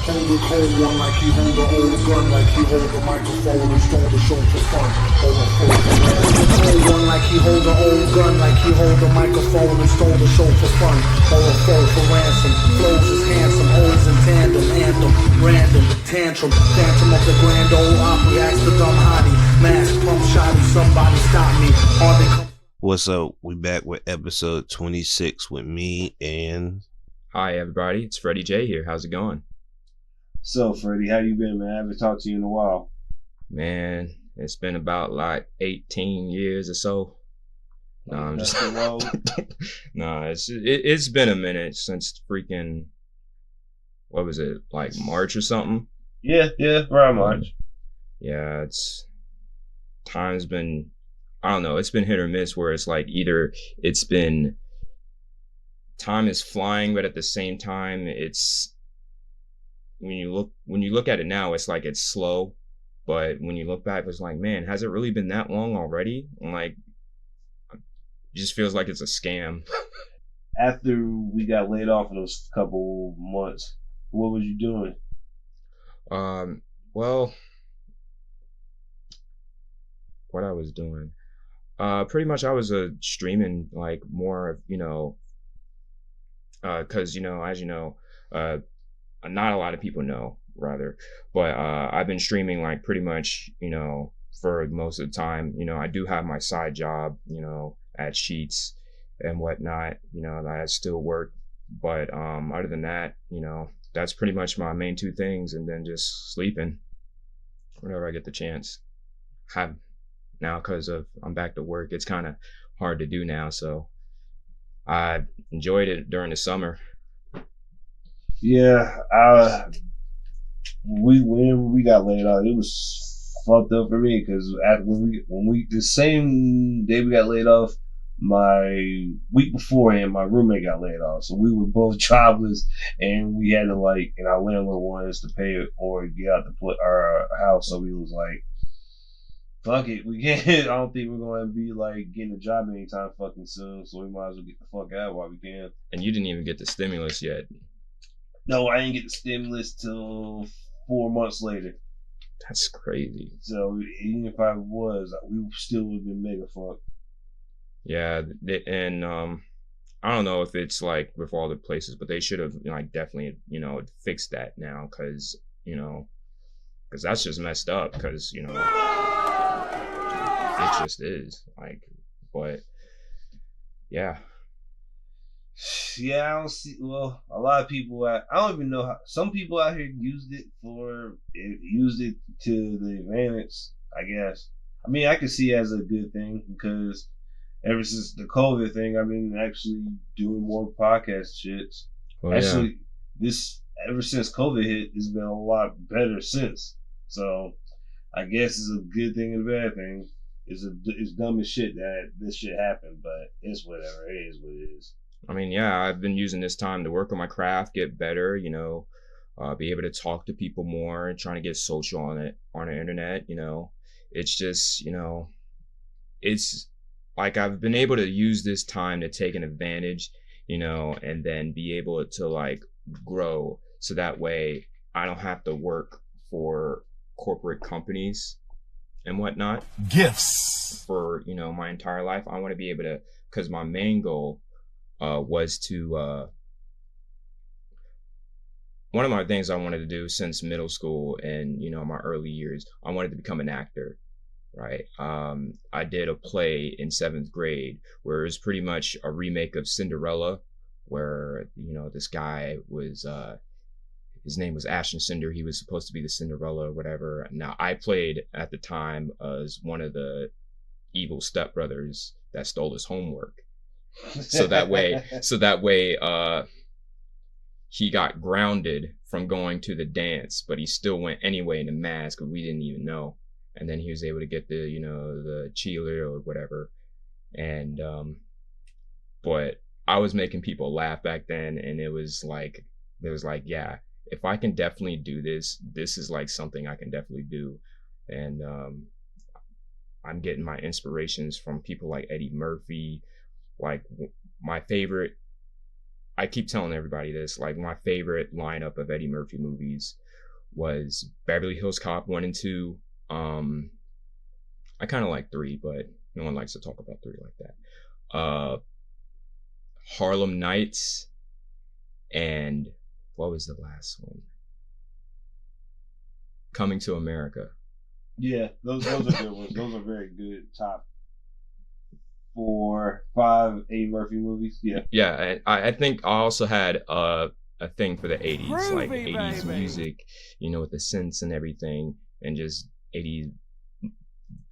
Hold a cold one like he hold a old gun, like he hold a microphone and stole the show for fun. Hold a cold one like he hold a old gun, like he hold a microphone and stole the show for fun. Hold a foe for ransom, flows is handsome, O's in tandem, anthem, random, tantrum, phantom of the grand old opry, ask the dumb hottie, mask, pump shotty, somebody stop me, hardly come. What's up? We back with episode 26 with me and... Hi everybody, it's Fretty Jay here. How's it going? So Freddy, how you been, man? I haven't talked to you in a while. Man, it's been about like 18 years or so. No, I'm just no. It's been a minute since freaking, what was it, like March or something? Yeah, around March. Yeah, time's been, I don't know, it's been hit or miss where it's like either it's been, time is flying, but at the same time it's, when you look at it now, it's like it's slow, but when you look back, it's like, man, has it really been that long already? And like, it just feels like it's a scam. After we got laid off in those couple months, what was you doing? Well, what I was doing, pretty much I was streaming like more, cause as you know, not a lot of people know, rather, but I've been streaming like pretty much, for most of the time. I do have my side job, at Sheets and whatnot, that I still work, but other than that, that's pretty much my main two things, and then just sleeping whenever I get the chance. Have now, because of I'm back to work, it's kind of hard to do now, so I enjoyed it during the summer. Yeah, when we got laid off, it was fucked up for me because when we the same day we got laid off, my week beforehand, my roommate got laid off, so we were both jobless, and we had to and our landlord wanted us to pay it or get out to our house, so we was like, fuck it, we can't. I don't think we're going to be getting a job anytime fucking soon, so we might as well get the fuck out while we can. And you didn't even get the stimulus yet. No, I didn't get the stimulus till 4 months later. That's crazy. So even if I was, we still would have been mega fucked. Yeah, and I don't know if it's like with all the places, but they should have definitely fixed that now, because that's just messed up, because it just is but yeah. Yeah, I don't see. Well, a lot of people. I don't even know how. Some people out here used it to the advantage, I guess. I mean, I can see it as a good thing because ever since the COVID thing, I've been actually doing more podcast shits. Oh, actually, ever since COVID hit, it's been a lot better since. So, I guess it's a good thing and a bad thing. It's dumb as shit that this shit happened, but it's whatever. It is what it is. I mean, yeah, I've been using this time to work on my craft, get better, be able to talk to people more, and trying to get social on the internet. It's just, it's like I've been able to use this time to take an advantage, and then be able to grow, so that way I don't have to work for corporate companies and whatnot. Gifts For, my entire life. I want to be able to, because my main goal was to one of my things I wanted to do since middle school and my early years, I wanted to become an actor, right? I did a play in 7th grade where it was pretty much a remake of Cinderella, where this guy was his name was Ashton Cinder. He was supposed to be the Cinderella or whatever. Now I played at the time as one of the evil stepbrothers that stole his homework. So that way, he got grounded from going to the dance, but he still went anyway in the mask, but we didn't even know. And then he was able to get the, the cheerleader or whatever. And, but I was making people laugh back then. And it was like, yeah, if I can definitely do this, this is something I can definitely do. And, I'm getting my inspirations from people like Eddie Murphy. My favorite I keep telling everybody this, like my favorite lineup of Eddie Murphy movies was Beverly Hills Cop 1 and 2. I kind of like 3, but no one likes to talk about 3 like that. Harlem Nights, and what was the last one? Coming to America. Yeah, those are good ones. Those are very good top 4, 5 Eddie Murphy movies. Yeah. Yeah, and I think I also had a thing for the 80s, Groovy, like 80s baby. music, you know, with the synths and everything, and just 80s.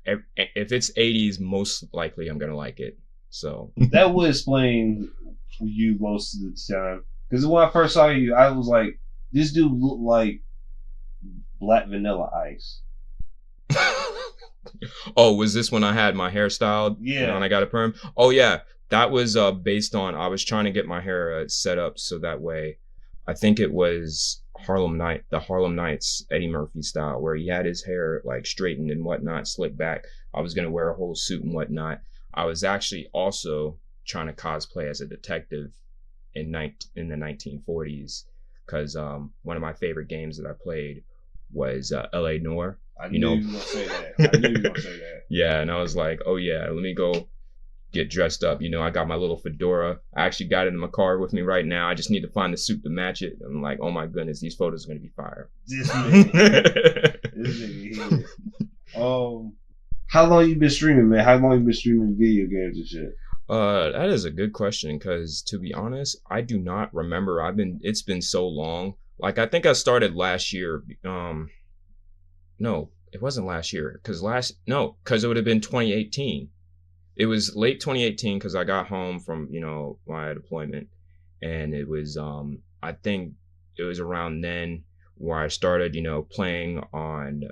If it's 80s, most likely I'm gonna like it. So That would explain you most of the time. Because when I first saw you, I was like, this dude looked like Black Vanilla Ice. Oh, was this when I had my hairstyle? Yeah. When I got a perm? Oh yeah, that was based on, I was trying to get my hair set up so that way, I think it was the Harlem Nights Eddie Murphy style, where he had his hair like straightened and whatnot, slicked back. I was gonna wear a whole suit and whatnot. I was actually also trying to cosplay as a detective in the 1940s, because one of my favorite games that I played was L.A. Noire. I knew you were gonna say that. I knew you were gonna say that. Yeah, and I was like, oh yeah, let me go get dressed up. You know, I got my little fedora. I actually got it in my car with me right now. I just need to find the suit to match it. I'm like, oh my goodness, these photos are gonna be fire. This nigga here. How long you been streaming, man? How long you been streaming video games and shit? That is a good question, because to be honest, I do not remember. It's been so long. Like, I think I started last year. No, it wasn't last year, because it would have been 2018. It was late 2018, because I got home from, you know, my deployment, and it was, I think it was around then where I started, you know, playing on,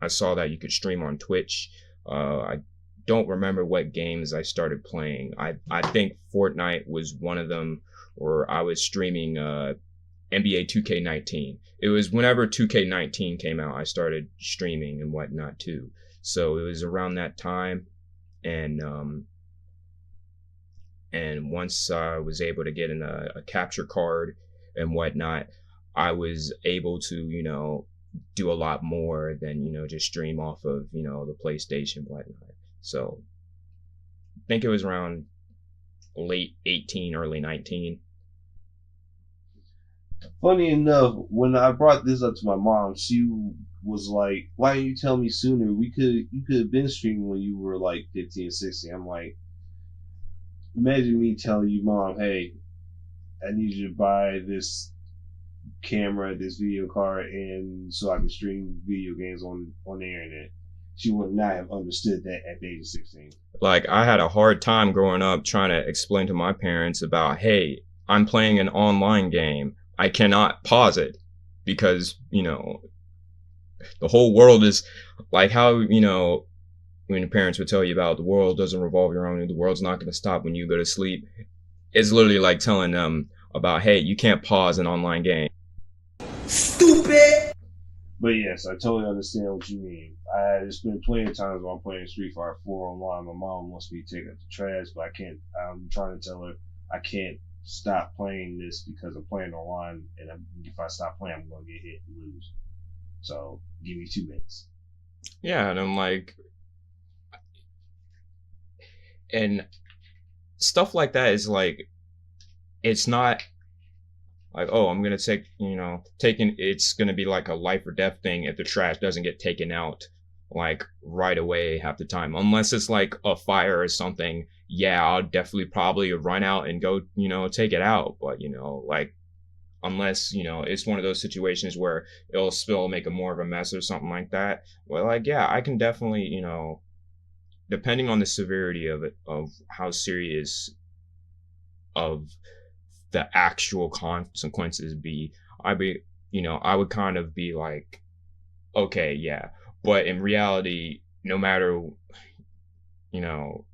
I saw that you could stream on Twitch. I don't remember what games I started playing. I think Fortnite was one of them, or I was streaming NBA 2K19. It was whenever 2K19 came out, I started streaming and whatnot too. So it was around that time, and once I was able to get in a capture card and whatnot, I was able to, you know, do a lot more than, you know, just stream off of, you know, the PlayStation and whatnot. So I think it was around late 18, early 19. Funny enough, when I brought this up to my mom, she was like, why didn't you tell me sooner? You could have been streaming when you were like 15, 16. I'm like, imagine me telling you, Mom, hey, I need you to buy this camera, this video card, and so I can stream video games on the internet. She would not have understood that at the age of 16. Like, I had a hard time growing up trying to explain to my parents about, hey, I'm playing an online game. I cannot pause it, because, you know, the whole world is like, how, you know, when your parents would tell you about the world doesn't revolve around you, the world's not going to stop when you go to sleep. It's literally like telling them about, hey, you can't pause an online game. Stupid. But yes, I totally understand what you mean. There's been plenty of times when I'm playing Street Fighter 4 online. My mom wants me to take it to trash, but I can't. I'm trying to tell her I can't stop playing this because I'm playing online, and if I stop playing, I'm going to get hit and lose. So give me 2 minutes. Yeah, and I'm like, and stuff like that is like, it's not like, oh, I'm gonna take, you know, it's gonna be like a life or death thing if the trash doesn't get taken out like right away half the time, unless it's like a fire or something. Yeah, I'll definitely probably run out and go, you know, take it out. But, you know, like, unless, you know, it's one of those situations where it'll spill, make a more of a mess or something like that. Well, like, yeah, I can definitely, you know, depending on the severity of it, of how serious of the actual consequences be, you know, I would kind of be like, okay, yeah. But in reality, no matter, you know,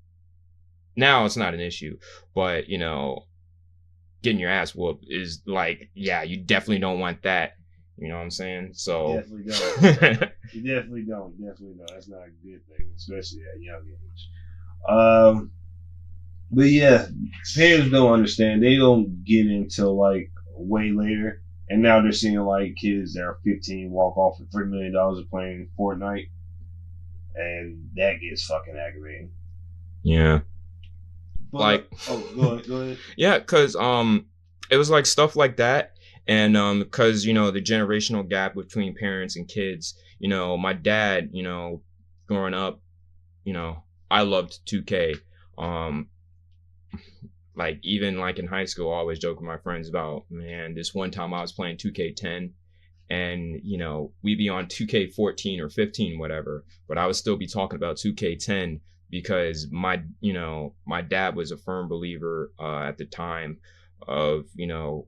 now it's not an issue, but, you know, getting your ass whooped is like, yeah, you definitely don't want that. You know what I'm saying? So Definitely don't. You definitely don't. Definitely don't. That's not a good thing, especially at a young age. But yeah, parents don't understand. They don't get into like way later. And now they're seeing like kids that are 15 walk off with $3 million of playing Fortnite. And that gets fucking aggravating. Yeah. But, Like, go ahead. Yeah, because it was like stuff like that. And because, you know, the generational gap between parents and kids, you know, my dad, you know, growing up, you know, I loved 2K. Like even like in high school, I always joke with my friends about, man, this one time I was playing 2K10 and, you know, we'd be on 2K14 or 15, whatever, but I would still be talking about 2K10 because my dad was a firm believer at the time of, you know,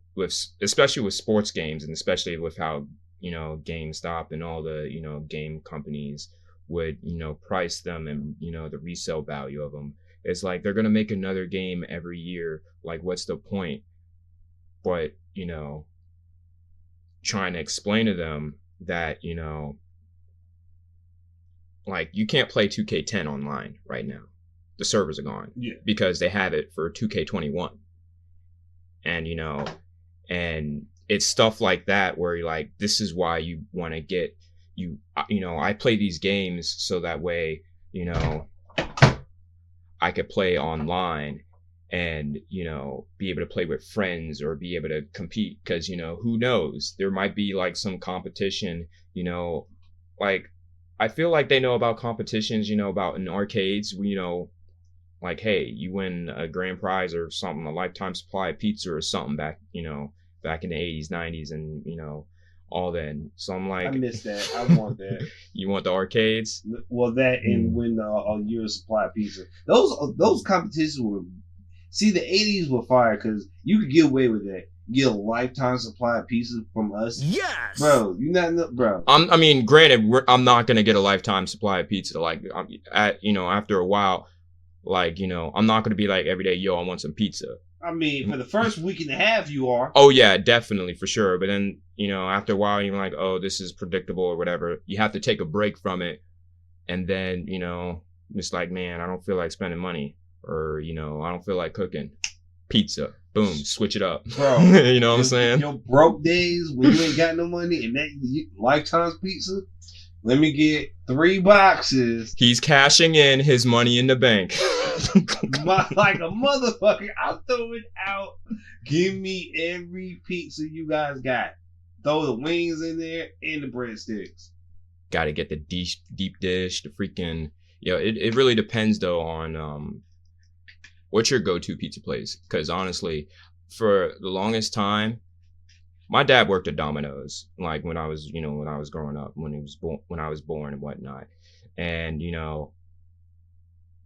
especially with sports games and especially with how, you know, GameStop and all the, you know, game companies would, you know, price them and, you know, the resale value of them. It's like they're going to make another game every year. Like, what's the point? But, you know, trying to explain to them that, you know, like you can't play 2K10 online right now. The servers are gone. Yeah. Because they have it for 2K21. And, you know, and it's stuff like that where you're like, this is why you want to get, you know, I play these games so that way, you know, I could play online and, you know, be able to play with friends or be able to compete because, you know, who knows? There might be like some competition, you know, like I feel like they know about competitions, you know, about in arcades, you know, like, hey, you win a grand prize or something, a lifetime supply of pizza or something back, you know, back in the 80s, 90s and, you know, all then. So I'm like, I miss that. I want that. You want the arcades? Well, that and win a year's supply of pizza. Those competitions were. See, the 80s were fire because you could get away with that. Get a lifetime supply of pizza from us. Yes, bro. You not, bro. I mean, granted, I'm not gonna get a lifetime supply of pizza. Like, you know, after a while, like, you know, I'm not gonna be like every day, yo, I want some pizza. I mean, for the first week and a half, you are. Oh yeah, definitely for sure. But then, you know, after a while, you're like, oh, this is predictable or whatever. You have to take a break from it, and then, you know, it's like, man, I don't feel like spending money, or, you know, I don't feel like cooking. Pizza, boom, switch it up, bro. You know what I'm saying? Your broke days when you ain't got no money and that lifetime pizza. Let me get 3 boxes. He's cashing in his money in the bank. Like a motherfucker. I'll throw it out. Give me every pizza you guys got. Throw the wings in there and the breadsticks. Got to get the deep dish, the freaking... You know, it really depends, though, on what's your go-to pizza place. Because, honestly, for the longest time, my dad worked at Domino's, like when I was growing up, when I was born and whatnot. And, you know,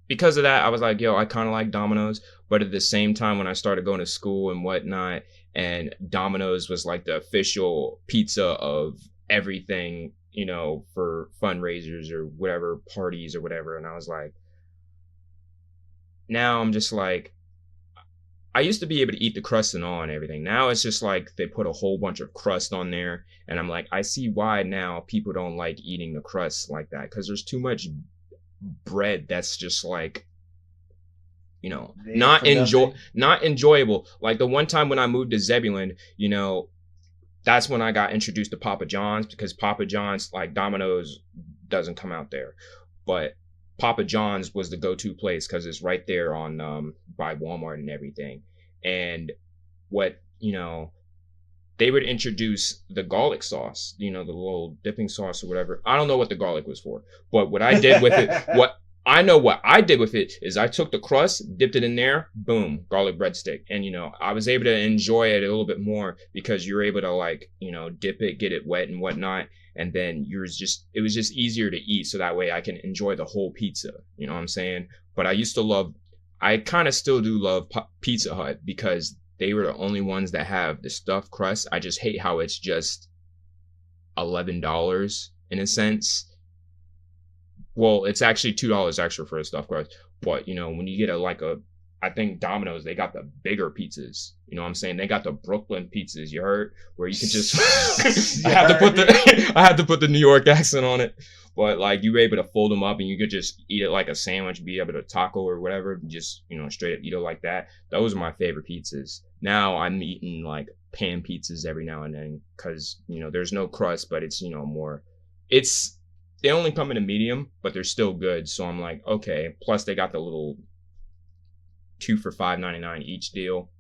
because of that, I was like, yo, I kind of like Domino's. But at the same time, when I started going to school and whatnot, and Domino's was like the official pizza of everything, you know, for fundraisers or whatever, parties or whatever. And I was like, now I'm just like, I used to be able to eat the crust and all and everything. Now it's just like they put a whole bunch of crust on there. And I'm like, I see why now people don't like eating the crust like that. Because there's too much bread that's just like, you know, not enjoyable. Like the one time when I moved to Zebulon, you know, that's when I got introduced to Papa John's, because Papa John's, like Domino's doesn't come out there. But Papa John's was the go-to place because it's right there on by Walmart and everything. And what, you know, they would introduce the garlic sauce, you know, the little dipping sauce or whatever. I don't know what the garlic was for, but what I did with it, what I did with it is I took the crust, dipped it in there, boom, garlic breadstick. And, you know, I was able to enjoy it a little bit more because you're able to, like, you know, dip it, get it wet and whatnot. And then it was just easier to eat. So that way I can enjoy the whole pizza. You know what I'm saying? But I kind of still do love Pizza Hut because they were the only ones that have the stuffed crust. I just hate how it's just $11 in a sense. Well, it's actually $2 extra for a stuffed crust. But, you know, when you get I think Domino's, they got the bigger pizzas. You know what I'm saying? They got the Brooklyn pizzas, you heard? Where you can just I had to put the New York accent on it. But like you were able to fold them up and you could just eat it like a sandwich, be able to taco or whatever, just straight up eat it like that. Those are my favorite pizzas. Now I'm eating like pan pizzas every now and then because there's no crust, but it's more. They only come in a medium, but they're still good. So I'm like, okay. Plus they got the little 2 for $5.99 each deal.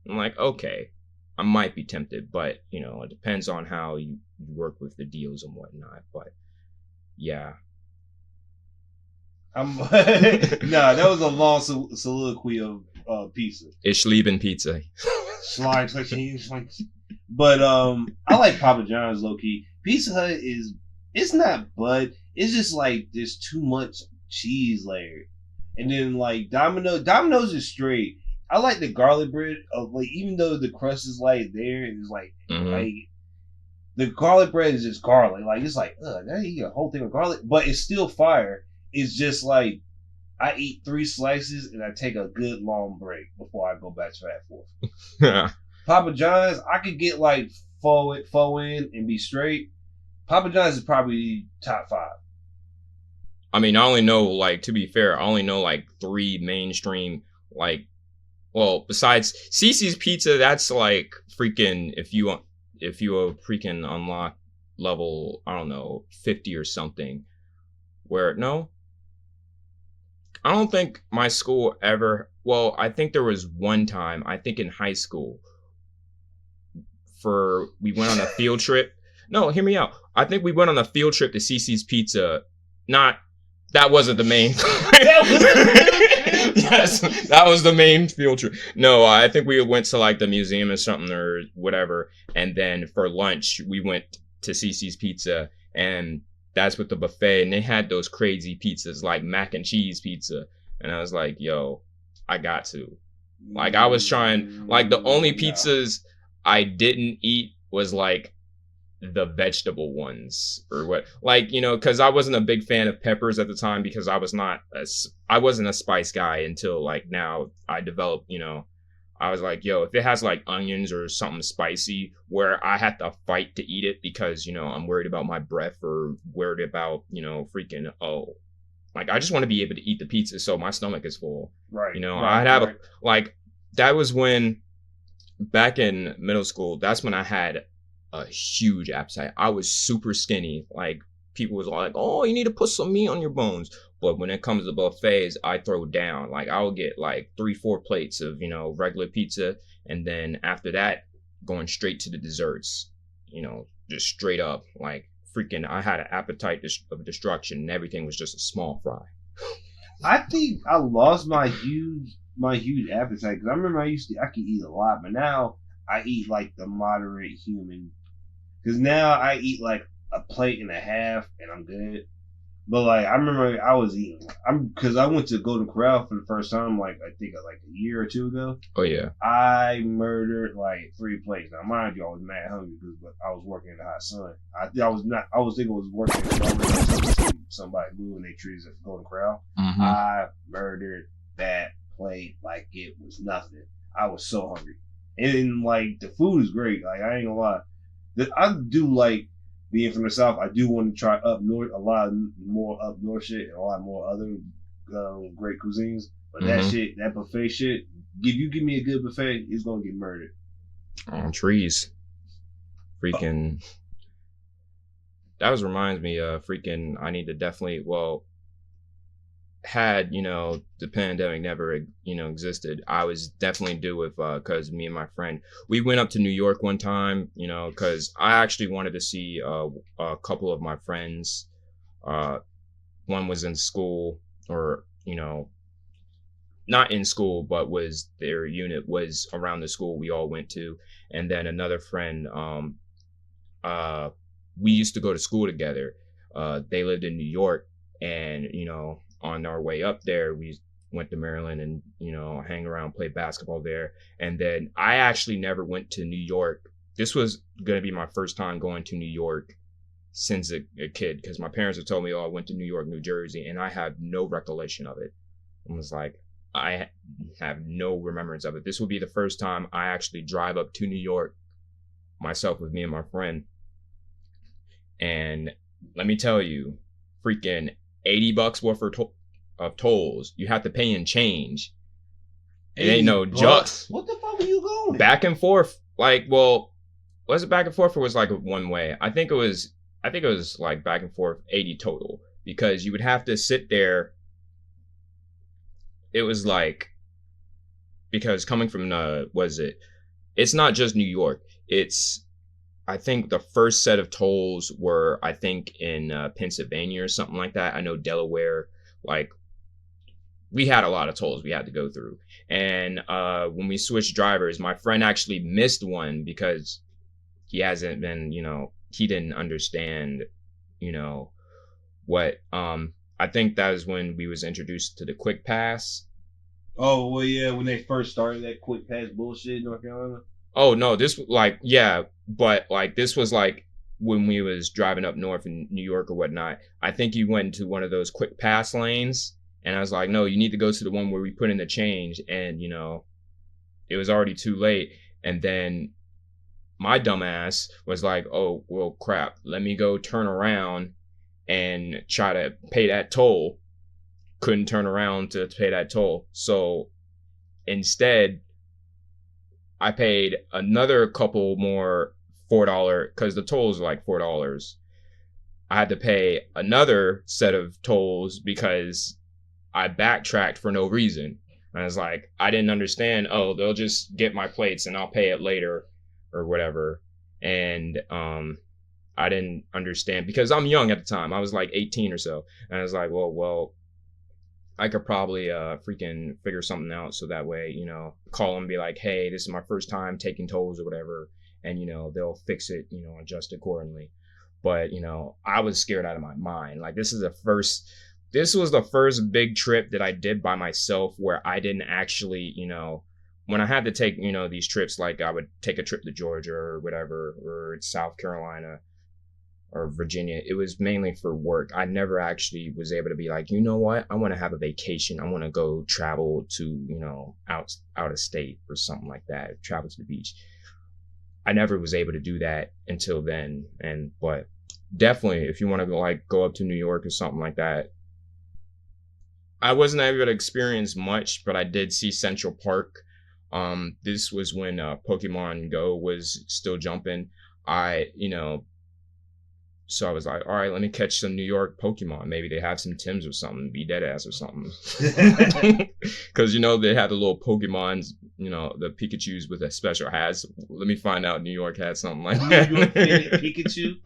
I'm like, okay, I might be tempted, but it depends on how you work with the deals and whatnot. But yeah. Nah, that was a long soliloquy of pizza. Ich lieben Pizza. But I like Papa John's low key. Pizza Hut it's not, but it's just like there's too much cheese layer. And then like Domino's is straight. I like the garlic bread of like even though the crust is like there, it's like like the garlic bread is just garlic. Like it's like now you eat a whole thing of garlic, but it's still fire. It's just like I eat 3 slices and I take a good long break before I go back to that 4th. Papa John's, I could get like 4 in and be straight. Papa John's is probably top 5. I mean, I only know, like, to be fair, I only know like 3 mainstream, like, well, besides Cece's Pizza, that's like freaking if you freaking unlock level, I don't know, 50 or something. Where no, I don't think my school ever. Well, I think there was one time. I think in high school, we went on a field trip. No, hear me out. I think we went on a field trip to Cece's Pizza. That wasn't the main. Yes, that was the main field trip. No, I think we went to like the museum or something or whatever, and then for lunch we went to Cece's Pizza, and that's with the buffet, and they had those crazy pizzas like mac and cheese pizza, and I was like, yo, I got to. Like I was trying. Like the only pizzas I didn't eat was like the vegetable ones or what, like because I wasn't a big fan of peppers at the time because I wasn't a spice guy until like now I developed. I was like, yo, if it has like onions or something spicy where I have to fight to eat it because I'm worried about my breath or worried about freaking like I just want to be able to eat the pizza so my stomach is full, right? I'd have like that was when back in middle school, that's when I had a huge appetite. I was super skinny. Like people was like, "Oh, you need to put some meat on your bones." But when it comes to buffets, I throw down. Like I'll get like 3-4 plates of regular pizza, and then after that, going straight to the desserts. Just straight up. Like freaking, I had an appetite of destruction, and everything was just a small fry. I think I lost my huge appetite because I remember I could eat a lot, but now I eat like the moderate human. Because now I eat like a plate and a half and I'm good. But like I remember I was eating. Because I went to Golden Corral for the first time like I think like a year or 2 ago. Oh yeah. I murdered like 3 plates. Now mind you, I was mad hungry because I was working in the hot sun. I was thinking I was working. I was somebody moving their trees at Golden Corral. Mm-hmm. I murdered that plate like it was nothing. I was so hungry. And like the food is great. Like I ain't gonna lie, I do like being from the South. I do want to try up north, a lot more up north shit, and a lot more other great cuisines. But that buffet shit, if you give me a good buffet, it's gonna get murdered. On trees, freaking. That reminds me of freaking. I need to definitely had the pandemic never existed, I was definitely due with because me and my friend, we went up to New York one time, because I actually wanted to see a couple of my friends. One was in school, or not in school, but was their unit was around the school we all went to, and then another friend, we used to go to school together. They lived in New York, and on our way up there, we went to Maryland and, hang around, play basketball there. And then I actually never went to New York. This was going to be my first time going to New York since a kid, because my parents had told me, I went to New York, New Jersey, and I have no recollection of it. I was like, I have no remembrance of it. This will be the first time I actually drive up to New York myself with me and my friend. And let me tell you, freaking $80 worth of tolls. You have to pay in change. It ain't no joke. What the fuck were you going? Back and forth. Like, well, was it back and forth or was it like one way? I think it was like back and forth 80 total, because you would have to sit there. It was like, because coming from it's not just New York. It's, I think the first set of tolls were, I think, in Pennsylvania or something like that. I know Delaware, like, we had a lot of tolls we had to go through. And when we switched drivers, my friend actually missed one because he hasn't been, he didn't understand, what, I think that was when we was introduced to the quick pass. Oh, well, yeah, when they first started that quick pass bullshit in North Carolina. Oh, no, this, like, yeah, but, like, this was, like, when we was driving up north in New York or whatnot. I think you went into one of those quick pass lanes, and I was like, no, you need to go to the one where we put in the change, and, it was already too late, and then my dumbass was like, oh, well, crap, let me go turn around and try to pay that toll. Couldn't turn around to pay that toll, so instead, I paid another couple more $4 because the tolls are like $4. I had to pay another set of tolls because I backtracked for no reason. And I was like, I didn't understand. Oh, they'll just get my plates and I'll pay it later or whatever. And I didn't understand because I'm young at the time. I was like 18 or so. And I was like, well, I could probably freaking figure something out so that way, call them and be like, hey, this is my first time taking tolls or whatever. And, they'll fix it, adjust accordingly. But, I was scared out of my mind. Like, this was the first big trip that I did by myself where I didn't actually, when I had to take, these trips, like I would take a trip to Georgia or whatever, or South Carolina or Virginia, it was mainly for work. I never actually was able to be like, you know what? I want to have a vacation. I want to go travel to, out of state or something like that, travel to the beach. I never was able to do that until then. But definitely, if you want to go up to New York or something like that, I wasn't able to experience much, but I did see Central Park. This was when Pokemon Go was still jumping. So I was like, all right, let me catch some New York Pokemon. Maybe they have some Tims or something, be dead ass or something. Because, they had the little Pokemons, the Pikachus with the special hats. Let me find out New York had something like that. New York Pikachu?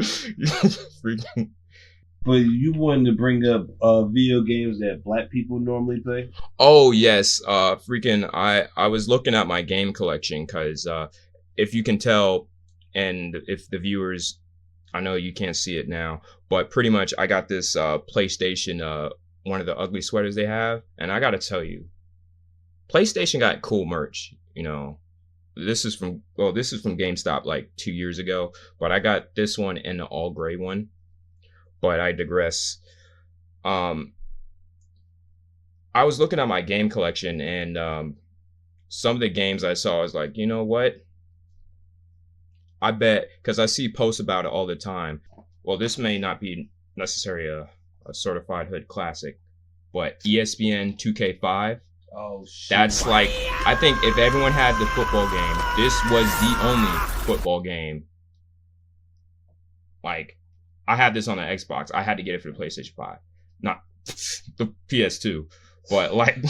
Freaking. But you wanted to bring up video games that black people normally play? Oh, yes. I was looking at my game collection because if you can tell, and if the viewers, I know you can't see it now, but pretty much I got this PlayStation, one of the ugly sweaters they have. And I got to tell you, PlayStation got cool merch. This is from GameStop like 2 years ago, but I got this one and the all gray one. But I digress. I was looking at my game collection and some of the games I saw, I was like, you know what? I bet, because I see posts about it all the time. Well, this may not be necessarily a certified hood classic, but ESPN 2K5. Oh, shit. That's like, I think if everyone had the football game, this was the only football game. Like, I had this on the Xbox. I had to get it for the PlayStation 5. Not the PS2. But, like,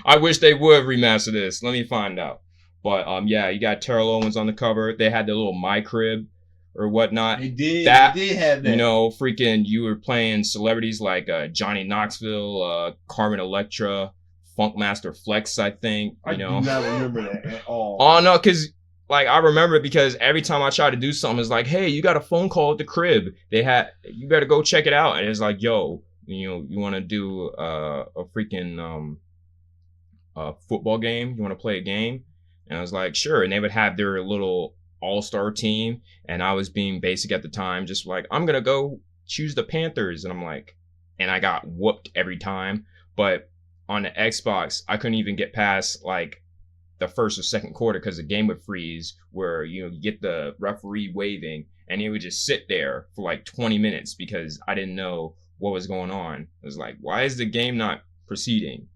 I wish they would remaster this. Let me find out. But yeah, you got Terrell Owens on the cover. They had the little My Crib or whatnot. They did have that. Freaking, you were playing celebrities like Johnny Knoxville, Carmen Electra, Funkmaster Flex, I think. I do not remember that at all. Oh, no, because, like, I remember it because every time I try to do something, it's like, hey, you got a phone call at the crib. You better go check it out. And it's like, yo, you want to do a freaking football game? You want to play a game? And I was like, sure. And they would have their little all-star team. And I was being basic at the time, just like, I'm going to go choose the Panthers. And I'm like, and I got whooped every time. But on the Xbox, I couldn't even get past like the first or second quarter because the game would freeze where, you get the referee waving and he would just sit there for like 20 minutes because I didn't know what was going on. It was like, why is the game not proceeding?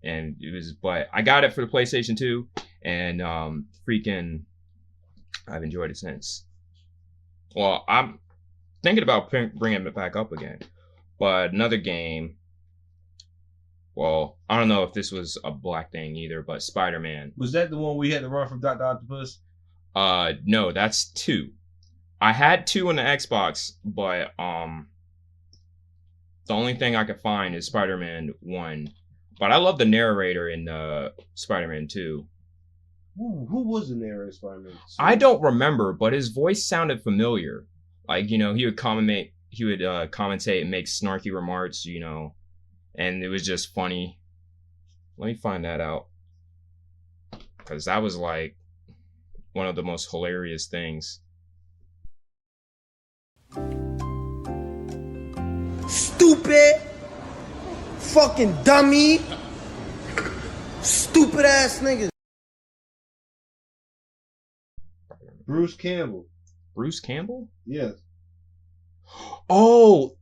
And it was, but I got it for the PlayStation 2, and freaking, I've enjoyed it since. Well, I'm thinking about bringing it back up again. But another game, well, I don't know if this was a black thing either, but Spider-Man. Was that the one we had to run from Dr. Octopus? No, that's 2. I had 2 on the Xbox, but the only thing I could find is Spider-Man 1. But I love the narrator in Spider-Man 2. Who was the narrator in Spider-Man 2? I don't remember, but his voice sounded familiar. Like, you know, he would commentate and make snarky remarks, you know, and it was just funny. Let me find that out, because that was like one of the most hilarious things. Stupid fucking dummy, stupid ass niggas. Bruce Campbell. Bruce Campbell? Yes. Oh,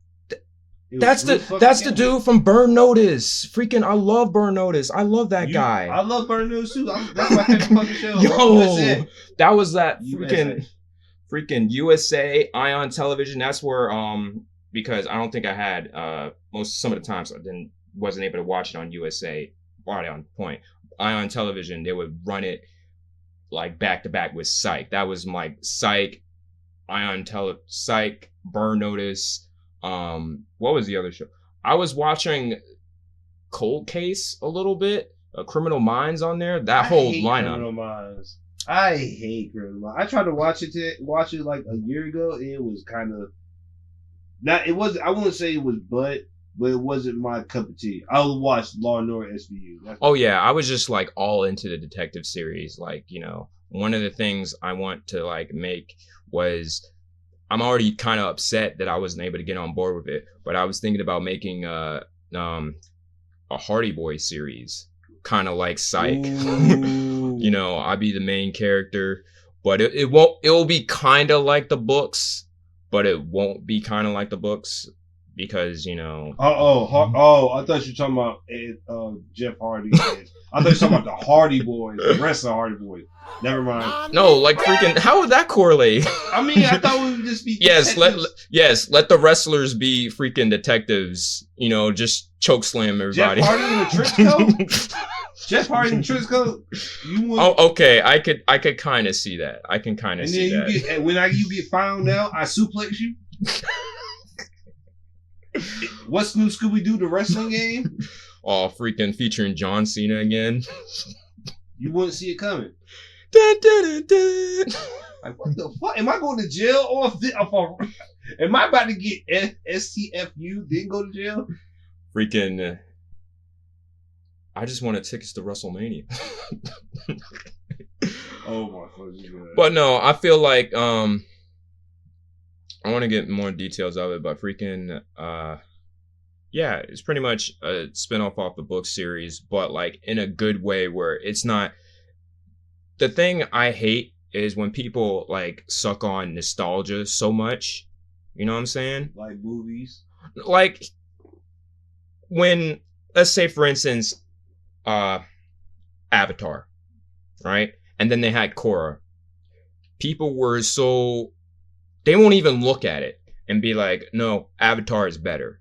that's the Campbell. dude from Burn Notice. Freaking, I love Burn Notice. I love that guy. I love Burn Notice too. That's my favorite fucking show. Yo, that was that USA. freaking USA Ion Television. That's where because I don't think I had some of the times I wasn't able to watch it on USA. Right on point. Ion Television, they would run it like back to back with Psych. That was my Psych, Psych, Burn Notice. What was the other show? I was watching Cold Case a little bit. Criminal Minds on there. That whole lineup. Criminal Minds. I hate Criminal Minds. I tried to watch it like a year ago, and it was kind of not. It was. I wouldn't say it was, but it wasn't my cup of tea. I would watch Law and Order SVU. Oh yeah, I was just like all into the detective series. Like, you know, one of the things I want to like make was, I'm already kind of upset that I wasn't able to get on board with it, but I was thinking about making a Hardy Boys series, kind of like Psych. You know, I'd be the main character, but it'll be kind of like the books, but it won't be kind of like the books because, you know. I thought you were talking about Jeff Hardy. I thought you were talking about the Hardy Boys, the rest of the Hardy Boys. Never mind. No, like freaking, how would that correlate? I mean, I thought we would just be let the wrestlers be freaking detectives. You know, just choke slam everybody. Jeff Hardy in a trench coat. Jeff Hardy in a trench coat. Oh, okay. I could kind of see that. I can kind of see that. And when you get found out, I suplex you. What's new, Scooby Doo? The wrestling game? Oh, freaking featuring John Cena again. You wouldn't see it coming. Dun, dun, dun, dun. Like, what the fuck? Am I going to jail or am I about to get STFU then go to jail? Freaking, I just wanted tickets to WrestleMania. Oh my god. But no, I feel like I want to get more details of it, but freaking yeah, it's pretty much a spinoff off the book series, but like in a good way where it's not. The thing I hate is when people like suck on nostalgia so much. You know what I'm saying? Like movies. Like when, let's say for instance, Avatar, right? And then they had Korra. People were so, they won't even look at it and be like, no, Avatar is better.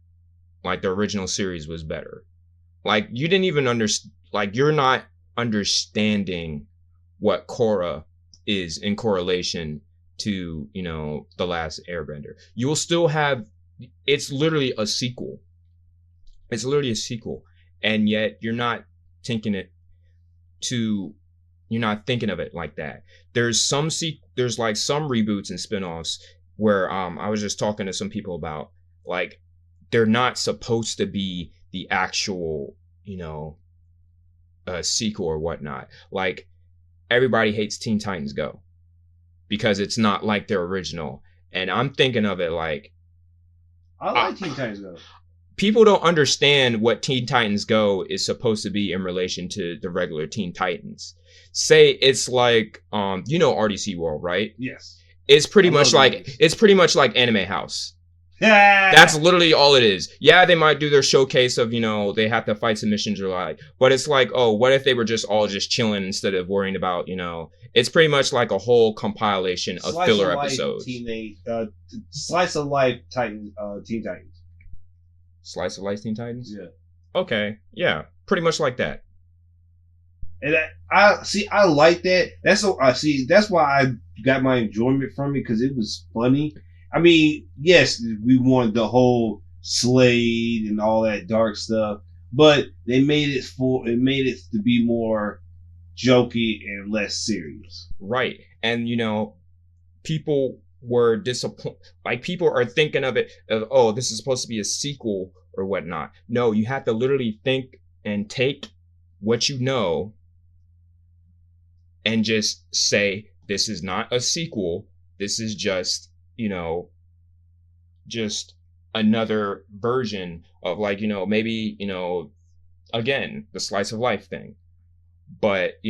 Like the original series was better. Like you didn't even understand, like you're not understanding what Korra is in correlation to, you know, The Last Airbender. You will still have, it's literally a sequel. It's literally a sequel. And yet you're not thinking of it like that. There's like some reboots and spinoffs where I was just talking to some people about, like, they're not supposed to be the actual, you know, sequel or whatnot. Like, everybody hates Teen Titans Go because it's not like their original. And I'm thinking of it like, I like Teen Titans Go. People don't understand what Teen Titans Go is supposed to be in relation to the regular Teen Titans. Say it's like, you know, RDC World, right? Yes. It's pretty much like Anime House. That's literally all it is. Yeah, they might do their showcase of, they have to fight some missions or like, but it's like, oh, what if they were just all just chilling instead of worrying about, it's pretty much like a whole compilation of filler episodes. Slice of life Teen Titans. Slice of life Teen Titans? Yeah. Okay. Yeah. Pretty much like that. And I like that. That's why I got my enjoyment from it, because it was funny. I mean, yes, we wanted the whole Slade and all that dark stuff, but they made it to be more jokey and less serious. Right. And people were disappointed. Like, people are thinking of it of, oh, this is supposed to be a sequel or whatnot. No, you have to literally think and take what you know and just say, this is not a sequel. This is just, just another version of, like, maybe, again, the slice of life thing. But,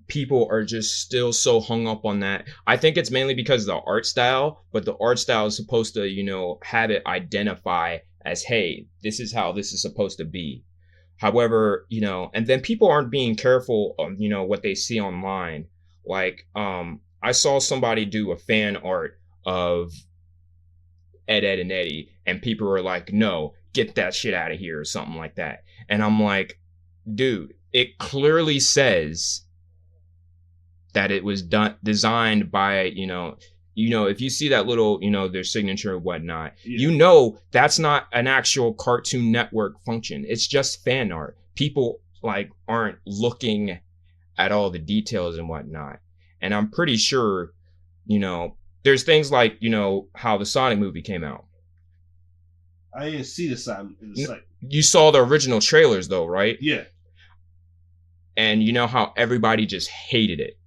people are just still so hung up on that. I think it's mainly because of the art style, but the art style is supposed to, have it identify as, hey, this is how this is supposed to be. However, and then people aren't being careful of, what they see online. Like, I saw somebody do a fan art of Ed, and Eddie, and people were like, no, get that shit out of here or something like that. And I'm like, dude, it clearly says that it was designed by, if you see that little, their signature and whatnot, that's not an actual Cartoon Network function. It's just fan art. People like aren't looking at all the details and whatnot. And I'm pretty sure, there's things like, how the Sonic movie came out. I didn't see the Sonic. You saw the original trailers though, right? Yeah. And you know how everybody just hated it.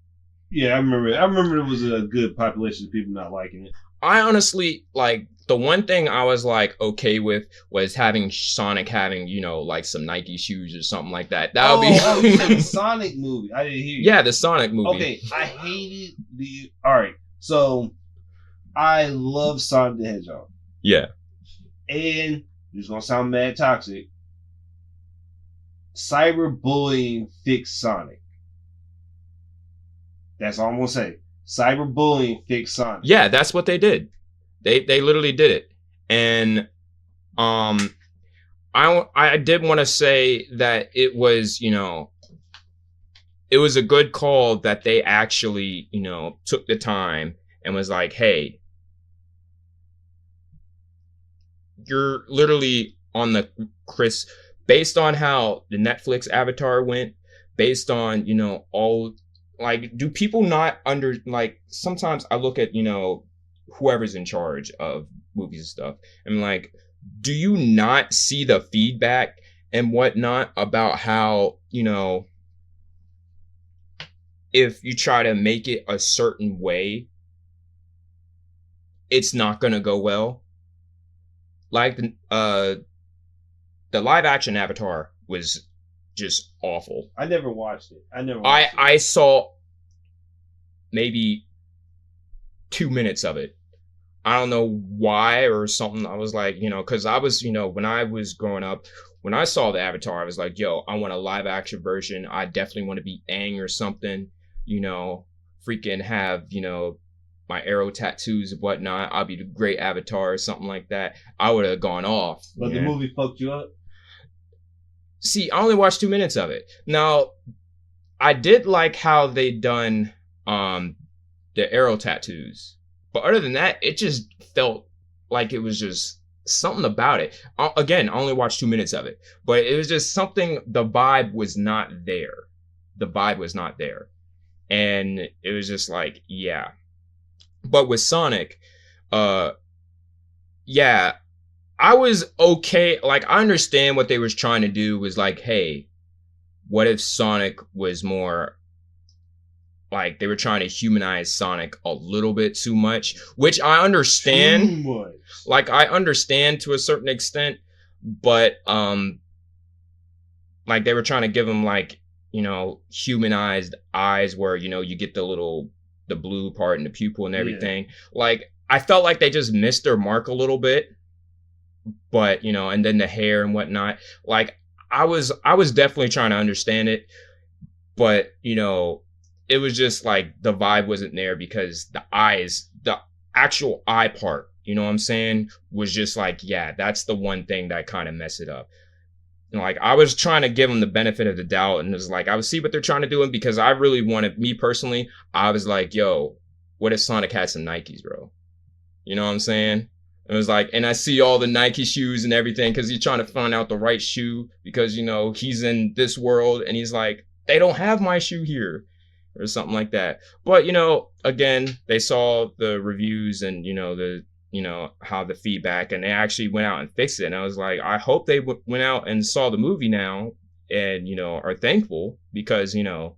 Yeah, I remember. I remember there was a good population of people not liking it. I honestly, like, the one thing I was, like, okay with was having Sonic having, like, some Nike shoes or something like that. That would be... you said the Sonic movie. I didn't hear you. Yeah, the Sonic movie. Okay, I hated the... Alright, so I love Sonic the Hedgehog. Yeah. And, it's gonna sound mad toxic, cyberbullying fixed Sonic. That's all I'm gonna say. Cyberbullying fixed Sonic. Yeah, that's what they did. They literally did it. And I did want to say that it was, it was a good call that they actually, took the time and was like, hey, you're literally on the based on how the Netflix Avatar went, based on, all... Like, do people not sometimes I look at, whoever's in charge of movies and stuff, and like, do you not see the feedback and whatnot about how, if you try to make it a certain way, it's not going to go well? Like, the live action Avatar was just awful. I never watched it. I saw maybe 2 minutes of it. I don't know why or something. I was like, because I was, when I was growing up, when I saw the Avatar, I was like, yo, I want a live action version. I definitely want to be Aang or something, freaking have, my arrow tattoos and whatnot. I'll be the great Avatar or something like that. I would have gone off. But the movie fucked you up? See, I only watched 2 minutes of it. Now, I did like how they done the arrow tattoos. But other than that, it just felt like it was just something about it. Again, I only watched 2 minutes of it. But it was just something, the vibe was not there. The vibe was not there. And it was just like, yeah. But with Sonic, yeah, I was okay. Like, I understand what they was trying to do was like, hey, what if Sonic was more like, they were trying to humanize Sonic a little bit too much, which I understand. Too much. Like, I understand to a certain extent, but like, they were trying to give him, like, humanized eyes where, you get the blue part and the pupil and everything. Yeah. Like, I felt like they just missed their mark a little bit. But, you know, and then the hair and whatnot. Like, I was definitely trying to understand it. But, you know, it was just like the vibe wasn't there because the actual eye part, you know what I'm saying, was just like, yeah, that's the one thing that kind of messed it up. And like, I was trying to give them the benefit of the doubt, and it was like, I would see what they're trying to do, and because I really wanted, me personally, I was like, yo, what if Sonic had some Nikes, bro? You know what I'm saying? It was like, and I see all the Nike shoes and everything because he's trying to find out the right shoe because, you know, he's in this world and he's like, they don't have my shoe here or something like that. But, you know, again, they saw the reviews and, you know, how the feedback, and they actually went out and fixed it. And I was like, I hope they went out and saw the movie now and, you know, are thankful because, you know,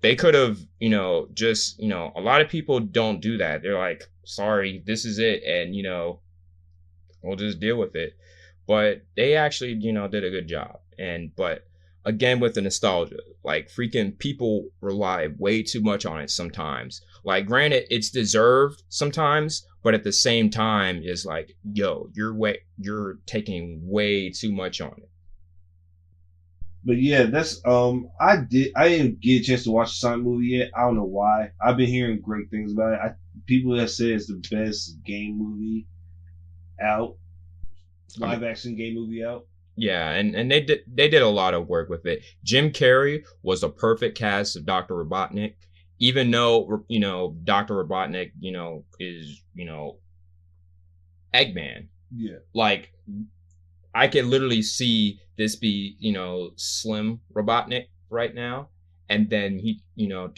they could have, you know, just, you know, a lot of people don't do that. They're like, sorry, this is it. And, you know, we'll just deal with it. But they actually, you know, did a good job. And, but again, with the nostalgia, like freaking people rely way too much on it sometimes. Like, granted, it's deserved sometimes, but at the same time, it's like, yo, you're taking way too much on it. But yeah, that's I didn't get a chance to watch the Sonic movie yet. I don't know why. I've been hearing great things about it. People that say it's the best game movie out, live action game movie out. Yeah, and they did a lot of work with it. Jim Carrey was a perfect cast of Dr. Robotnik, even though, you know, Dr. Robotnik, you know, is, you know, Eggman. Yeah. Like, I could literally see this be, you know, Slim Robotnik right now, and then he, you know,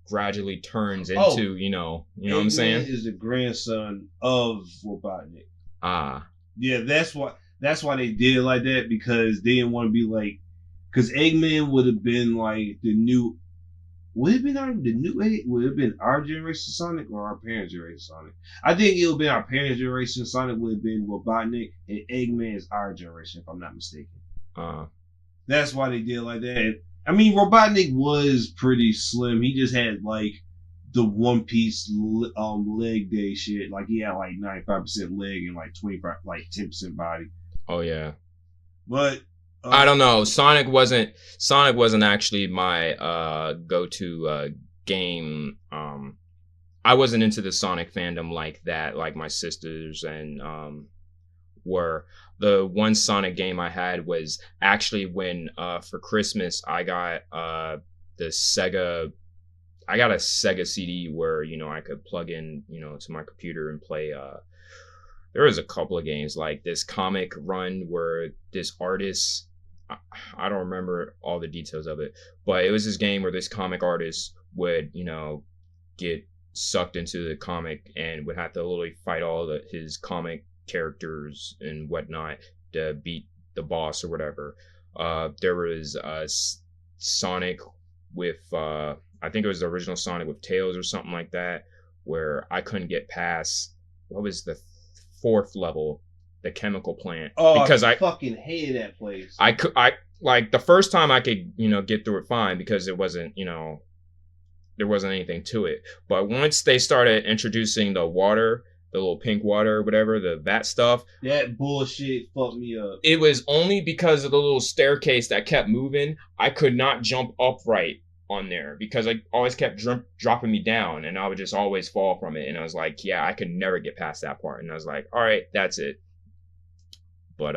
gradually turns into, you know what I'm saying? Is the grandson of Robotnik. Ah. Yeah, that's why they did it like that, because they didn't want to be like, because Eggman would have been like the new. Would it have been our generation Sonic or our parents' generation Sonic? I think it would have been our parents' generation Sonic would have been Robotnik, and Eggman is our generation, if I'm not mistaken. That's why they did it like that. I mean, Robotnik was pretty slim. He just had like the one piece leg day shit. Like he had like 95% leg and like 10% body. Oh yeah. But I don't know. Sonic wasn't actually my go-to game. I wasn't into the Sonic fandom like that, like my sisters and were. The one Sonic game I had was actually when for Christmas I got the Sega. I got a Sega CD where, you know, I could plug in, you know, to my computer and play. There was a couple of games like this comic run where this artist. I don't remember all the details of it, but it was this game where this comic artist would, you know, get sucked into the comic and would have to literally fight all his comic characters and whatnot to beat the boss or whatever. There was Sonic with, I think it was the original Sonic with Tails or something like that, where I couldn't get past, what was the 4th level? The chemical plant. Oh, because I fucking hated that place. I like the first time I could, you know, get through it fine because it wasn't, you know, there wasn't anything to it. But once they started introducing the water, the little pink water or whatever, the vat stuff, that bullshit fucked me up. It was only because of the little staircase that kept moving. I could not jump upright on there because I always kept dropping me down, and I would just always fall from it. And I was like, yeah, I could never get past that part. And I was like, all right, that's it. But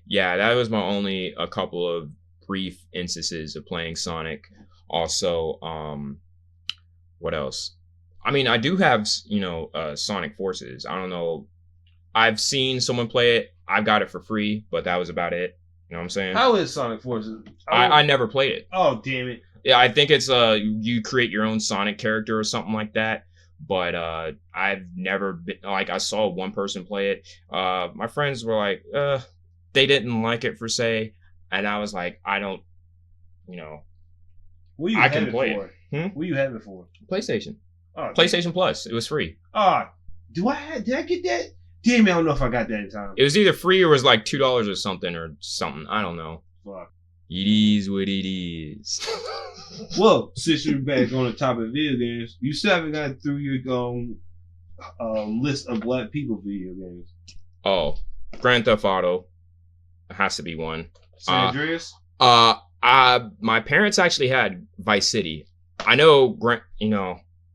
yeah, that was my only a couple of brief instances of playing Sonic. Also, what else? I mean, I do have, you know, Sonic Forces. I don't know. I've seen someone play it. I got it for free, but that was about it. You know what I'm saying? How is Sonic Forces? I never played it. Oh, damn it. Yeah, I think it's you create your own Sonic character or something like that. But I've never been, like, I saw one person play it. My friends were like, they didn't like it per se. And I was like, I don't, you know, I can play it. What you have it for? PlayStation. Oh, PlayStation Plus. It was free. Did I get that? Damn, I don't know if I got that in time. It was either free or was like $2 or something. I don't know. Fuck. It is what it is. Well, since you're back on the topic of video games, you still haven't gotten through your list of black people video games? Oh, Grand Theft Auto has to be one. San Andreas? My parents actually had Vice City. I know,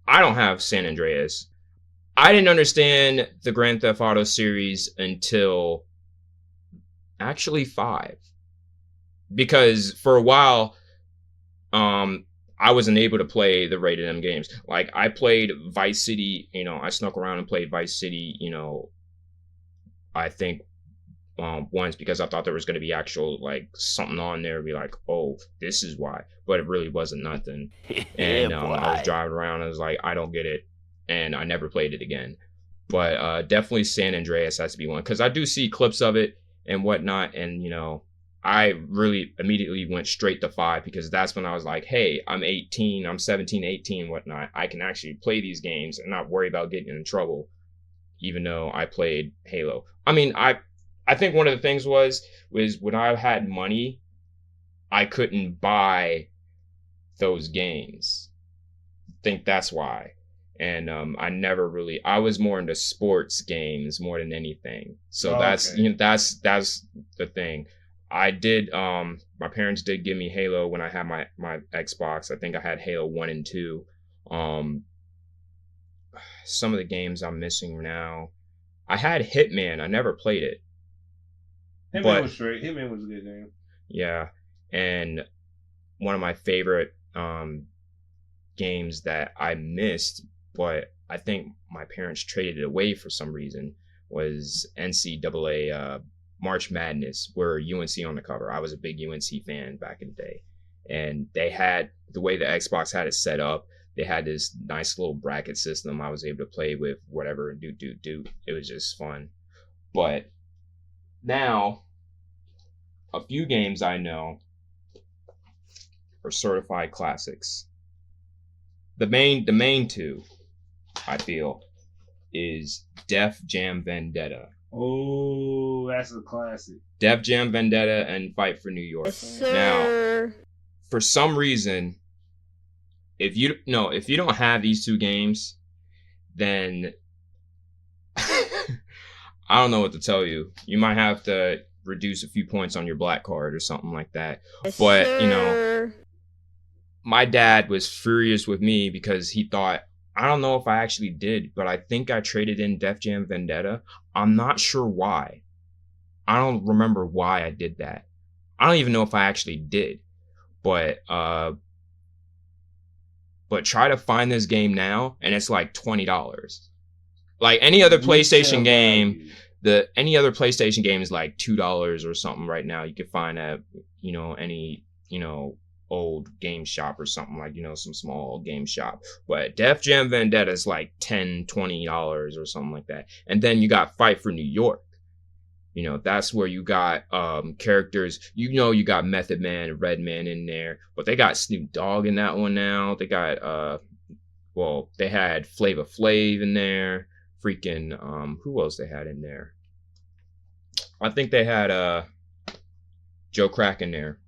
I don't have San Andreas. I didn't understand the Grand Theft Auto series until actually 5. Because for a while, I wasn't able to play the rated M games. Like, I played Vice City, I snuck around and played Vice City, I think once, because I thought there was going to be actual, like, something on there, be like, oh, this is why. But it really wasn't nothing. And I was driving around, and I was like, I don't get it. And I never played it again. But definitely San Andreas has to be one, because I do see clips of it and whatnot, and, I really immediately went straight to 5, because that's when I was like, hey, I'm 18, I'm 17, 18, whatnot. I can actually play these games and not worry about getting in trouble, even though I played Halo. I mean, I think one of the things was when I had money, I couldn't buy those games. I think that's why. And I was more into sports games more than anything. So that's the thing. I did, my parents did give me Halo when I had my Xbox. I think I had Halo 1 and 2. Some of the games I'm missing now. I had Hitman. I never played it. Hitman was straight. Hitman was a good game. Yeah. And one of my favorite games that I missed, but I think my parents traded it away for some reason, was NCAA March Madness, where UNC on the cover. I was a big UNC fan back in the day. And they had, the way the Xbox had it set up, they had this nice little bracket system. I was able to play with whatever and do. It was just fun. But now, a few games I know are certified classics. The main two, I feel, is Def Jam Vendetta. Oh, that's a classic. Def Jam Vendetta and Fight for New York. Yes, sir. Now, for some reason, if you don't have these two games, then I don't know what to tell you. You might have to reduce a few points on your black card or something like that. Yes, But, sir. My dad was furious with me because he thought, I don't know if I actually did, but I think I traded in Def Jam Vendetta. I'm not sure why. I don't remember why I did that. I don't even know if I actually did. But try to find this game now, and it's like $20. Like any other PlayStation game, any other PlayStation game is like $2 or something right now. You can find at any old game shop or something, like some small game shop. But Def Jam Vendetta is like $10-$20 or something like that. And then you got Fight for New York. That's where you got characters. You got Method Man and Redman in there, but they got Snoop Dogg in that one now. They got they had Flava Flav in there. Freaking who else they had in there? I think they had Joe Crack in there.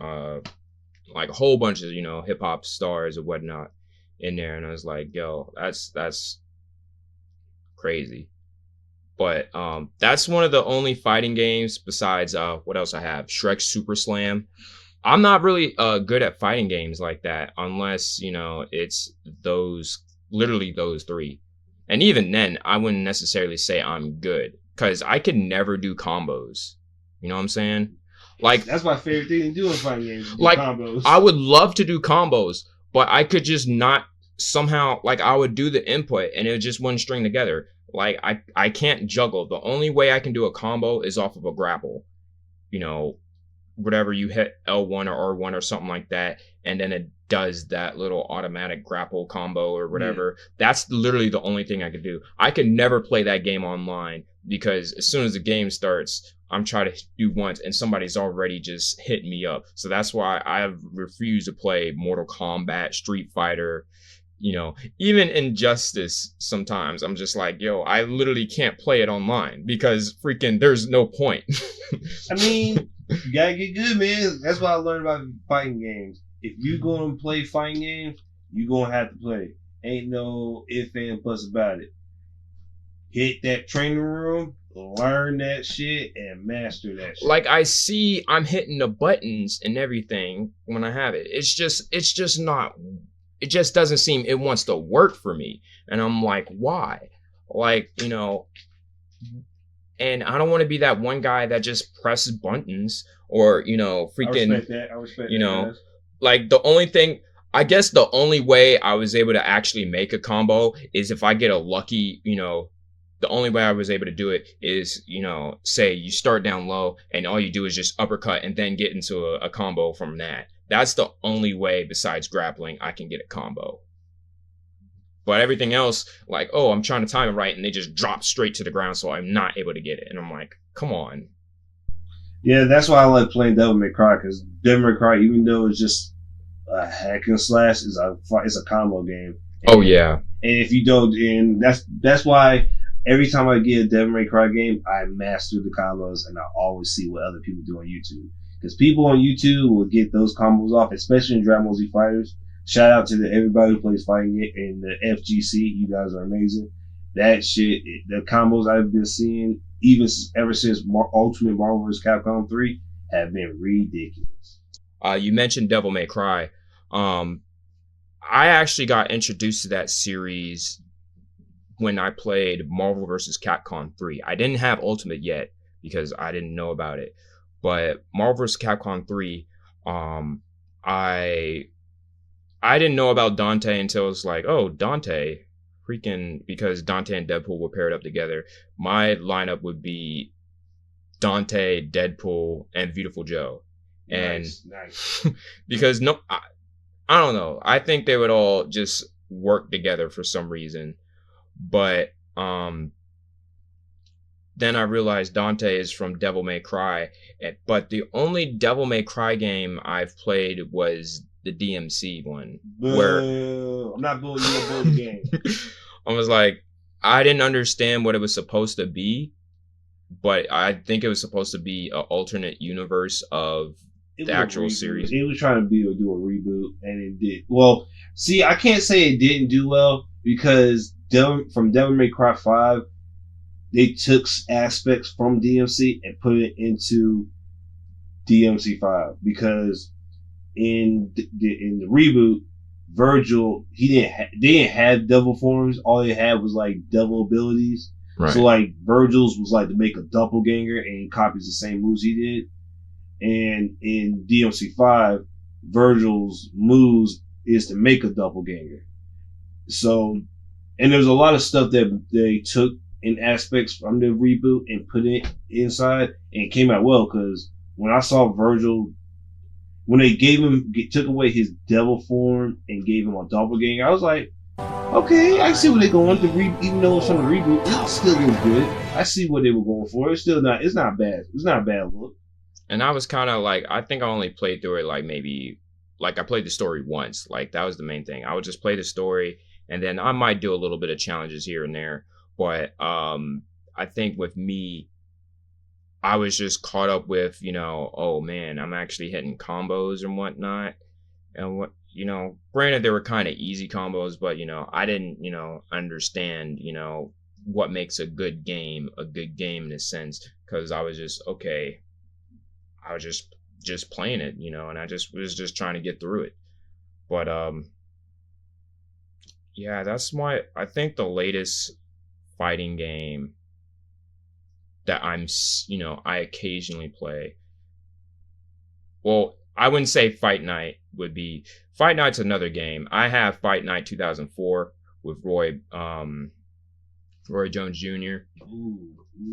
Like a whole bunch of hip hop stars or whatnot in there, and I was like, yo, that's crazy. But that's one of the only fighting games besides what else I have, Shrek Super Slam. I'm not really good at fighting games like that unless it's literally those three, and even then I wouldn't necessarily say I'm good, because I could never do combos. You know what I'm saying? Like, that's my favorite thing to do in fighting games. Like, combos. I would love to do combos, but I could just not somehow, like, I would do the input and it just wouldn't string together. Like, I can't juggle. The only way I can do a combo is off of a grapple. Whatever you hit L1 or R1 or something like that, and then it does that little automatic grapple combo or whatever. Yeah. That's literally the only thing I could do. I could never play that game online, because as soon as the game starts, I'm trying to do once and somebody's already just hitting me up. So that's why I refuse to play Mortal Kombat, Street Fighter, even Injustice. Sometimes I'm just like, yo, I literally can't play it online because freaking there's no point. I mean, you gotta get good, man. That's what I learned about fighting games. If you're gonna play fighting games, you're gonna have to play. Ain't no if and buts about it. Hit that training room, learn that shit, and master that shit. Like I see I'm hitting the buttons and everything when I have it. It's just not, it just doesn't seem it wants to work for me. And I'm like, why? Like, you know, and I don't want to be that one guy that just presses buttons or, you know, freaking, I respect you that, know, guys. like the only thing, I guess the only way I was able to actually make a combo is if I get a lucky, you know, the only way I was able to do it is, you know, say you start down low and all you do is just uppercut and then get into a combo from that. That's the only way besides grappling I can get a combo. But everything else, like, oh, I'm trying to time it right, and they just drop straight to the ground, so I'm not able to get it. And I'm like, come on. Yeah, that's why I like playing Devil May Cry, because Devil May Cry, even though it's just a hack and slash, it's a combo game. Oh yeah. And if you don't, and that's why every time I get a Devil May Cry game, I master the combos, and I always see what other people do on YouTube. Because people on YouTube will get those combos off, especially in Dragon Ball Z Fighters. Shout out to everybody who plays fighting it in the FGC. You guys are amazing. That shit, the combos I've been seeing, ever since Ultimate Marvel vs. Capcom 3, have been ridiculous. You mentioned Devil May Cry. I actually got introduced to that series when I played Marvel vs. Capcom 3. I didn't have Ultimate yet because I didn't know about it. But Marvel vs. Capcom 3, I didn't know about Dante until it was like, oh, Dante, freaking, because Dante and Deadpool were paired up together. My lineup would be Dante, Deadpool, and Beautiful Joe. And nice. because I don't know. I think they would all just work together for some reason. But then I realized Dante is from Devil May Cry. But the only Devil May Cry game I've played was the DMC one. Where I'm not booing you, I'm booing the game. I was like, I didn't understand what it was supposed to be, but I think it was supposed to be an alternate universe of the actual series. It was trying to do a reboot, and it did. Well, see, I can't say it didn't do well because from Devil May Cry 5, they took aspects from DMC and put it into DMC 5 because in the reboot, Virgil, they didn't have devil forms. All they had was like devil abilities. Right. So like Virgil's was like to make a doppelganger and he copies the same moves he did. And in DMC 5, Virgil's moves is to make a doppelganger. So, and there's a lot of stuff that they took in aspects from the reboot and put it inside, and it came out well because when I saw Virgil, when they took away his devil form and gave him a doppelganger, I was like, okay, I see where they're going. Even though it's from the reboot, it still looks good. I see what they were going for. It's not bad. It's not a bad look. And I was kind of like, I think I only played through it like I played the story once. Like that was the main thing. I would just play the story and then I might do a little bit of challenges here and there. But I think with me, I was just caught up with, you know, oh man, I'm actually hitting combos and whatnot. And what, you know, granted, they were kind of easy combos, but, you know, I didn't, you know, understand, you know, what makes a good game in a sense. Because I was just, okay, I was just playing it, you know, and I was just trying to get through it. But, yeah, I think the latest fighting game that I occasionally play. Well, I wouldn't say Fight Night would be. Fight Night's another game. I have Fight Night 2004 with Roy Jones Jr.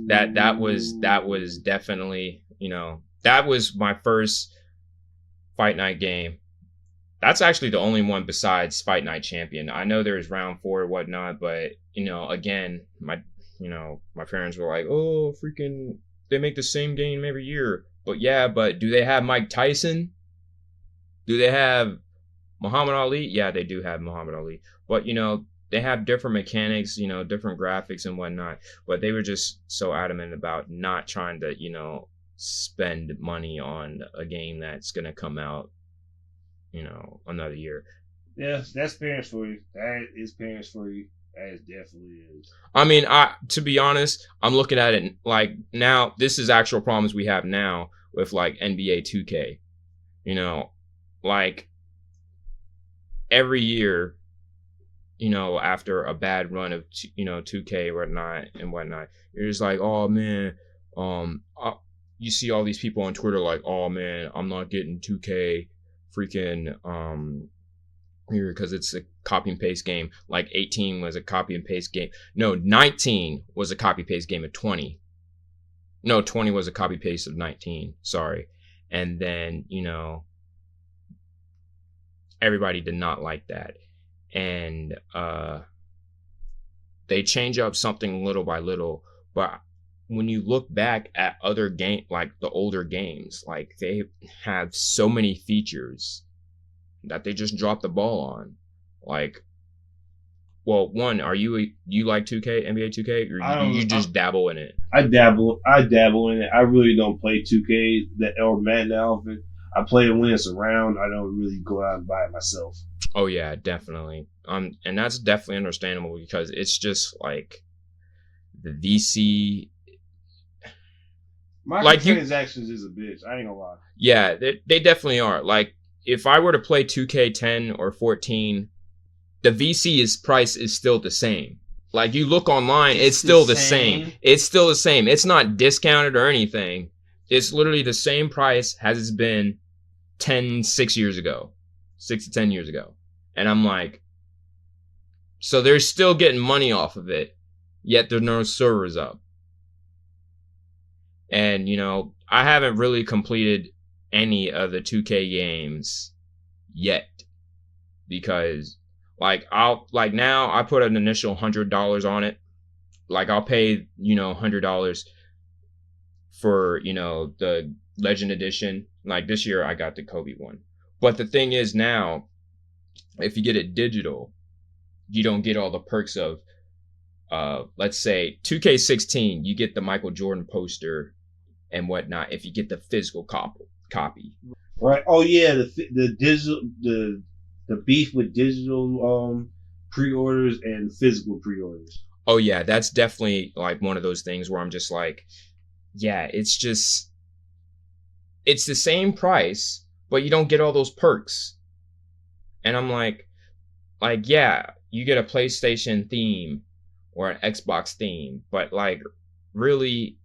That was definitely, you know, that was my first Fight Night game. That's actually the only one besides Fight Night Champion. I know there's Round 4 and whatnot, but, you know, again, my parents were like, oh, freaking, they make the same game every year. But yeah, but do they have Mike Tyson? Do they have Muhammad Ali? Yeah, they do have Muhammad Ali. But, you know, they have different mechanics, you know, different graphics and whatnot. But they were just so adamant about not trying to, you know, spend money on a game that's going to come out, you know, another year. Yeah, that's parents for you. That is parents for you. That is definitely is. I mean, to be honest, I'm looking at it like now. This is actual problems we have now with like NBA 2K. You know, like every year, after a bad run of 2K and whatnot, you're just like, oh man, you see all these people on Twitter like, oh man, I'm not getting 2K, freaking here because it's a copy and paste game. Like 18 was a copy and paste game. No, 19 was a copy paste game of 20. No, 20 was a copy paste of 19. Sorry, and then everybody did not like that. And they change up something little by little, but when you look back at other like the older games, like they have so many features that they just dropped the ball on. Like, well, one, you like 2K, NBA 2K, or you just dabble in it? I dabble in it. I really don't play 2K or Madden that often. I play it when it's around. I don't really go out and buy it myself. Oh yeah, definitely. And that's definitely understandable because it's just like the VC. Microtransactions is a bitch. I ain't gonna lie. Yeah, they definitely are. Like if I were to play 2K10 or 14, the VC price is still the same. Like you look online, it's still the same. It's still the same. It's not discounted or anything. It's literally the same price as it's been 6 years ago. 6 to 10 years ago. And I'm like, so they're still getting money off of it, yet there's no servers up. And, I haven't really completed any of the 2K games yet. Because, now I put an initial $100 on it. Like, I'll pay, $100 for, the Legend Edition. Like, this year I got the Kobe one. But the thing is now, if you get it digital, you don't get all the perks of, let's say, 2K16, you get the Michael Jordan poster and whatnot if you get the physical copy. Right. Oh yeah, the digital the beef with digital pre-orders and physical pre-orders. Oh yeah, that's definitely like one of those things where I'm just like, yeah, it's the same price, but you don't get all those perks. And I'm like, yeah, you get a PlayStation theme or an Xbox theme, but like, really,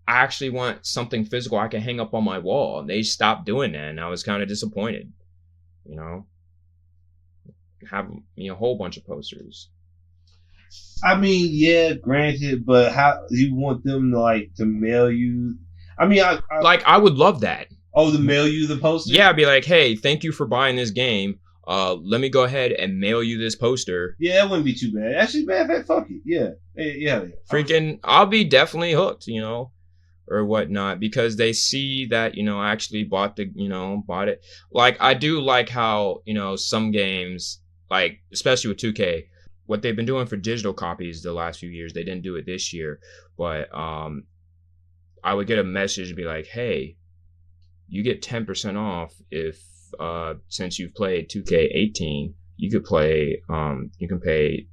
I actually want something physical I can hang up on my wall. And they stopped doing that, and I was kind of disappointed. Have a whole bunch of posters. I mean, yeah, granted, but how you want them to mail you? I mean, I would love that. Oh, to mail you the poster? Yeah, I'd be like, hey, thank you for buying this game. Let me go ahead and mail you this poster. Yeah, that wouldn't be too bad. Actually, man, fuck it. Yeah. Freaking, I'll be definitely hooked, or whatnot, because they see that, I actually bought it. Like, I do like how, some games, like, especially with 2K, what they've been doing for digital copies the last few years, they didn't do it this year, but I would get a message and be like, hey, you get 10% off if since you've played 2K18, you can pay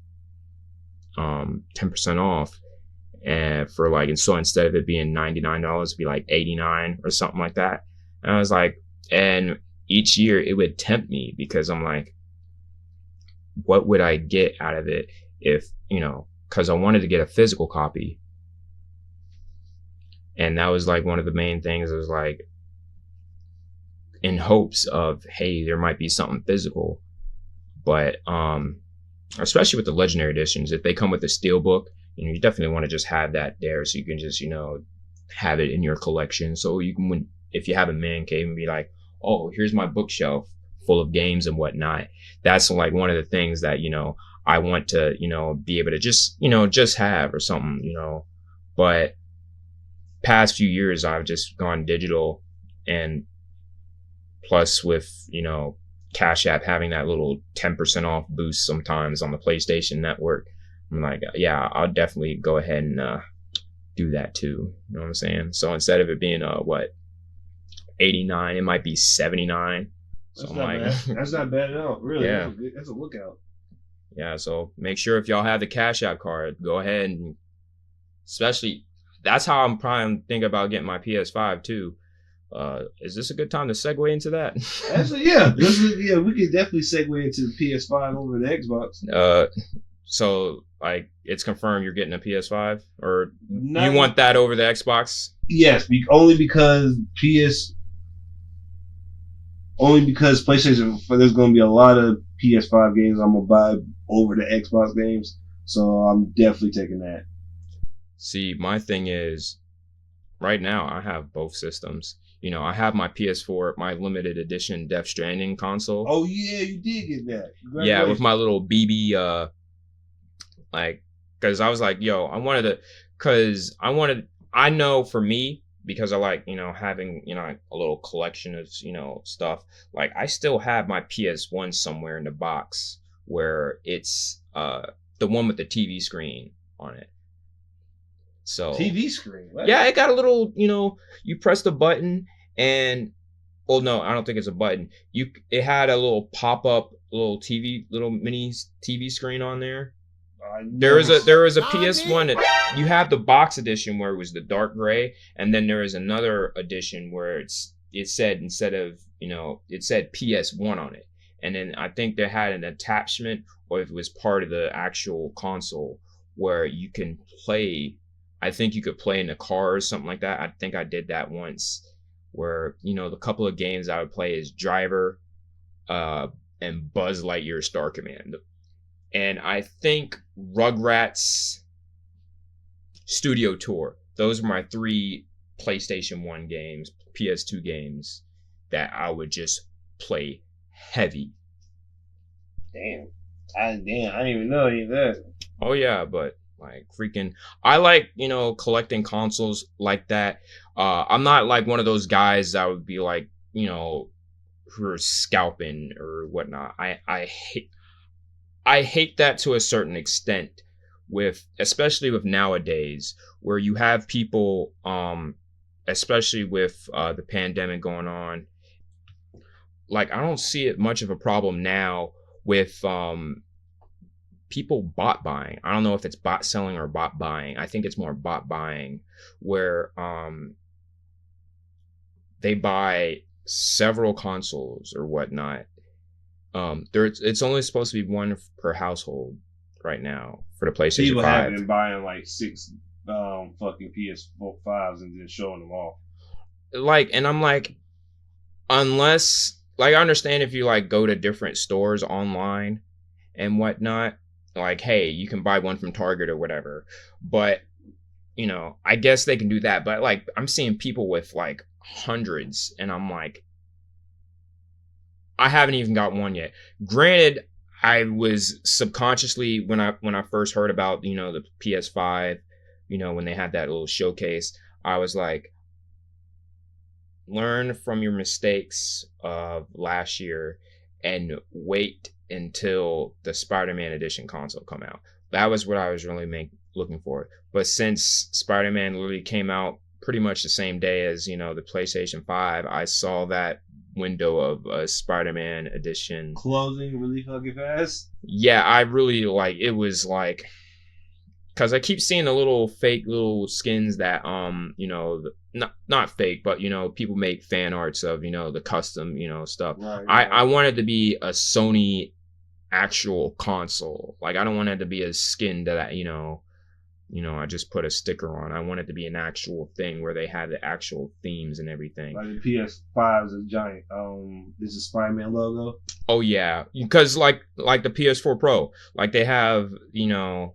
10% off, and so instead of it being $99, it'd be like $89 or something like that. And I was like, and each year it would tempt me because I'm like, what would I get out of it if because I wanted to get a physical copy, and that was like one of the main things. It was like, in hopes of, hey, there might be something physical. But especially with the legendary editions, if they come with a steelbook, you definitely want to just have that there so you can just have it in your collection, so you can, if you have a man cave, and be like, oh, here's my bookshelf full of games and whatnot. That's like one of the things that I want to be able to just have or something. But past few years I've just gone digital, and plus with, Cash App having that little 10% off boost sometimes on the PlayStation Network, I'm like, yeah, I'll definitely go ahead and do that too. You know what I'm saying? So instead of it being 89, it might be 79. So That's I'm not like, bad. That's not bad at all. Really, Yeah. that's a lookout. yeah. So make sure if y'all have the Cash App card, go ahead and, especially, that's how I'm probably thinking about getting my PS5 too. Is this a good time to segue into that? Actually, yeah, we could definitely segue into the PS5 over the Xbox. So like it's confirmed you're getting a PS5, or Not- you want that over the Xbox? Yes, only because PlayStation. There's going to be a lot of PS5 games I'm gonna buy over the Xbox games, so I'm definitely taking that. See, my thing is, right now I have both systems. You know, I have my PS4, my limited edition Death Stranding console. Oh yeah, you did get that. Yeah, with my little BB, because I was like, yo, I know for me, because I like, having, a little collection of, stuff. Like, I still have my PS1 somewhere in the box where it's the one with the TV screen on it. So TV screen. What? yeah, it got a little, you press the button and, well, no, I don't think it's a button. It had a little pop-up little mini TV screen on there. There was a PS1 that you have the box edition where it was the dark gray, and then there is another edition where it said, instead of, it said PS1 on it. And then I think they had an attachment, or if it was part of the actual console, where you can play. I think you could play in the car or something like that. I think I did that once, where, the couple of games I would play is Driver, and Buzz Lightyear Star Command. And I think Rugrats Studio Tour. Those were my 3 PlayStation 1 games, PS2 games that I would just play heavy. Damn. I didn't even know any of that. Oh yeah, but like freaking, I like, collecting consoles like that. I'm not like one of those guys that would be like, who are scalping or whatnot. I hate that to a certain extent, especially with nowadays, where you have people, especially with the pandemic going on. Like, I don't see it much of a problem now with people bot buying. I don't know if it's bot selling or bot buying. I think it's more bot buying, where they buy several consoles or whatnot. It's only supposed to be one per household right now for the PlayStation People 5. have been buying like 6 fucking PS5s and then showing them off. Like, and I'm like, unless, like, I understand if you like go to different stores online and whatnot, like, hey, you can buy one from Target or whatever, but I guess they can do that. But like, I'm seeing people with like hundreds, and I'm like, I haven't even got one yet. Granted, I was subconsciously, when I first heard about, the PS5, when they had that little showcase, I was like, learn from your mistakes of last year and wait until the Spider-Man edition console come out. That was what I was really looking for. But since Spider-Man literally came out pretty much the same day as, the PlayStation 5, I saw that window of a Spider-Man edition closing really fucking fast. Yeah, I really it was like, because I keep seeing the little fake little skins that not fake, but people make fan arts of the custom stuff. Right. I wanted to be a Sony actual console. Like, I don't want it to be a skin that I just put a sticker on. I want it to be an actual thing where they have the actual themes and everything. Like the PS5 is a giant. This is Spider-Man logo. Oh yeah, because like the PS4 Pro, like they have the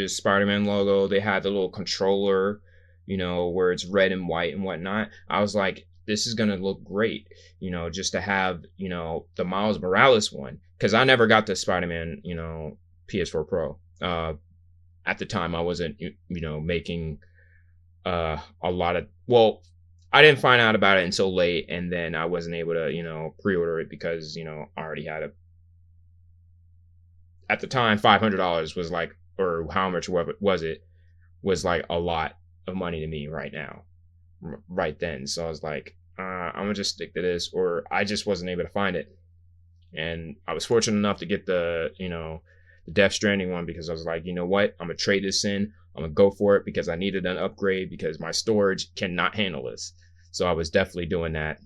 Spider-Man logo. They have the little controller, where it's red and white and whatnot. I was like, this is gonna look great, just to have the Miles Morales one, because I never got the Spider-Man PS4 Pro. At the time, I wasn't, making a lot of, I didn't find out about it until late, and then I wasn't able to, pre-order it because, I already had at the time, $500 was like, or how much was like a lot of money to me right now, right then. So I was like, I'm gonna just stick to this, or I just wasn't able to find it. And I was fortunate enough to get the Death Stranding one, because I was like, you know what, I'm gonna trade this in. I'm gonna go for it because I needed an upgrade because my storage cannot handle this. So I was definitely doing that.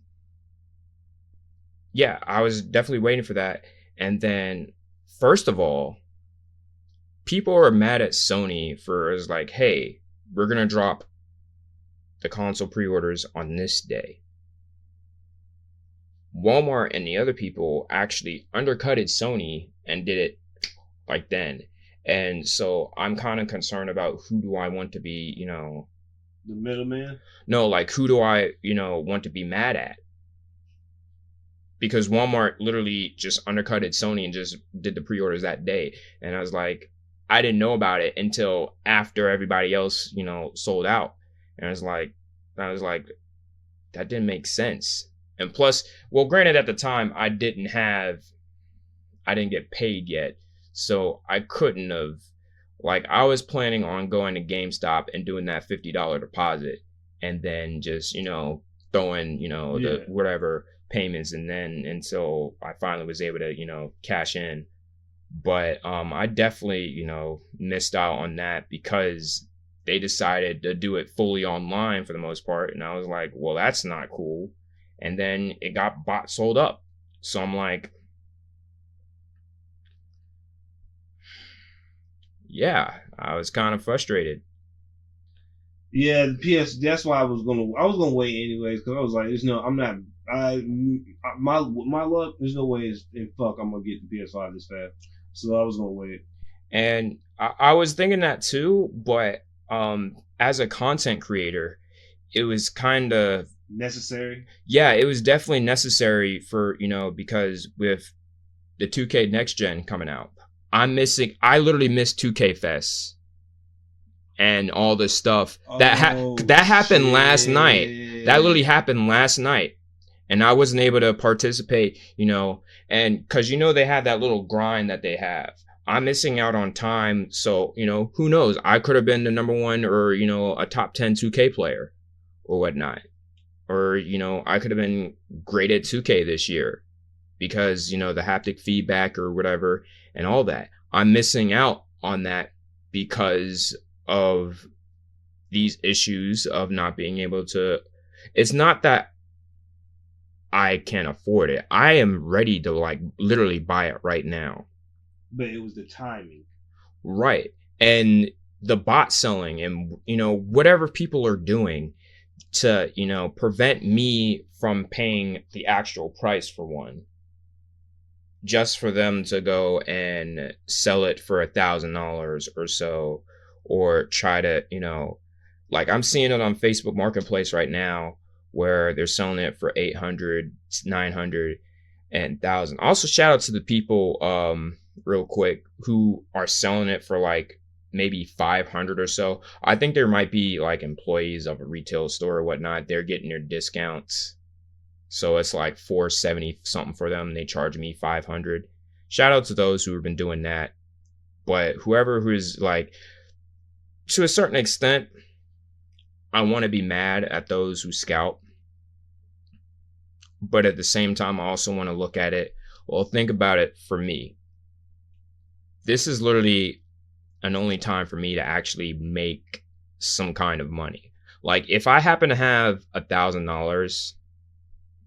Yeah, I was definitely waiting for that. And then, first of all, people are mad at Sony for, it's like, hey, we're gonna drop the console pre-orders on this day. Walmart and the other people actually undercutted Sony and did it like then. And so I'm kind of concerned about who do I want to be, The middleman? no, like who do I, want to be mad at? Because Walmart literally just undercutted Sony and just did the pre-orders that day. And I was like, I didn't know about it until after everybody else, sold out. And I was like, that didn't make sense. And plus, well, granted, at the time I didn't get paid yet. So I couldn't have, I was planning on going to GameStop and doing that $50 deposit and then just, throwing, the whatever payments, and then until I finally was able to, cash in. But I definitely, missed out on that because they decided to do it fully online for the most part. And I was like, well, that's not cool. And then it got sold up. So I'm like, yeah, I was kind of frustrated. Yeah, the PS. That's why I was gonna wait anyways, because I was like, my luck. There's no way in fuck I'm gonna get the PS5 this fast. So I was gonna wait. And I was thinking that too, but as a content creator, it was kind of necessary. Yeah, it was definitely necessary for, because with the 2K Next Gen coming out, I literally missed 2K Fest and all this stuff. That happened last night. That literally happened last night. And I wasn't able to participate, and because, they have that little grind that they have. I'm missing out on time. So, who knows? I could have been the number one or, a top 10 2K player or whatnot. Or, I could have been great at 2K this year because, the haptic feedback or whatever and all that. I'm missing out on that because of these issues of not being able to. It's not that I can't afford it. I am ready to literally buy it right now. But it was the timing. Right. And the bot selling and, whatever people are doing to, prevent me from paying the actual price for one, just for them to go and sell it for $1,000 or so, or try to, I'm seeing it on Facebook Marketplace right now where they're selling it for 800, 900, and 1,000. Also, shout out to the people, real quick, who are selling it for maybe 500 or so. I think there might be employees of a retail store or whatnot. They're getting their discounts, so it's $470 something for them. They charge me 500. Shout out to those who have been doing that. But whoever who's to a certain extent, I want to be mad at those who scalp. But at the same time, I also want to look at it. Well, think about it for me. This is literally an only time for me to actually make some kind of money. If I happen to have $1,000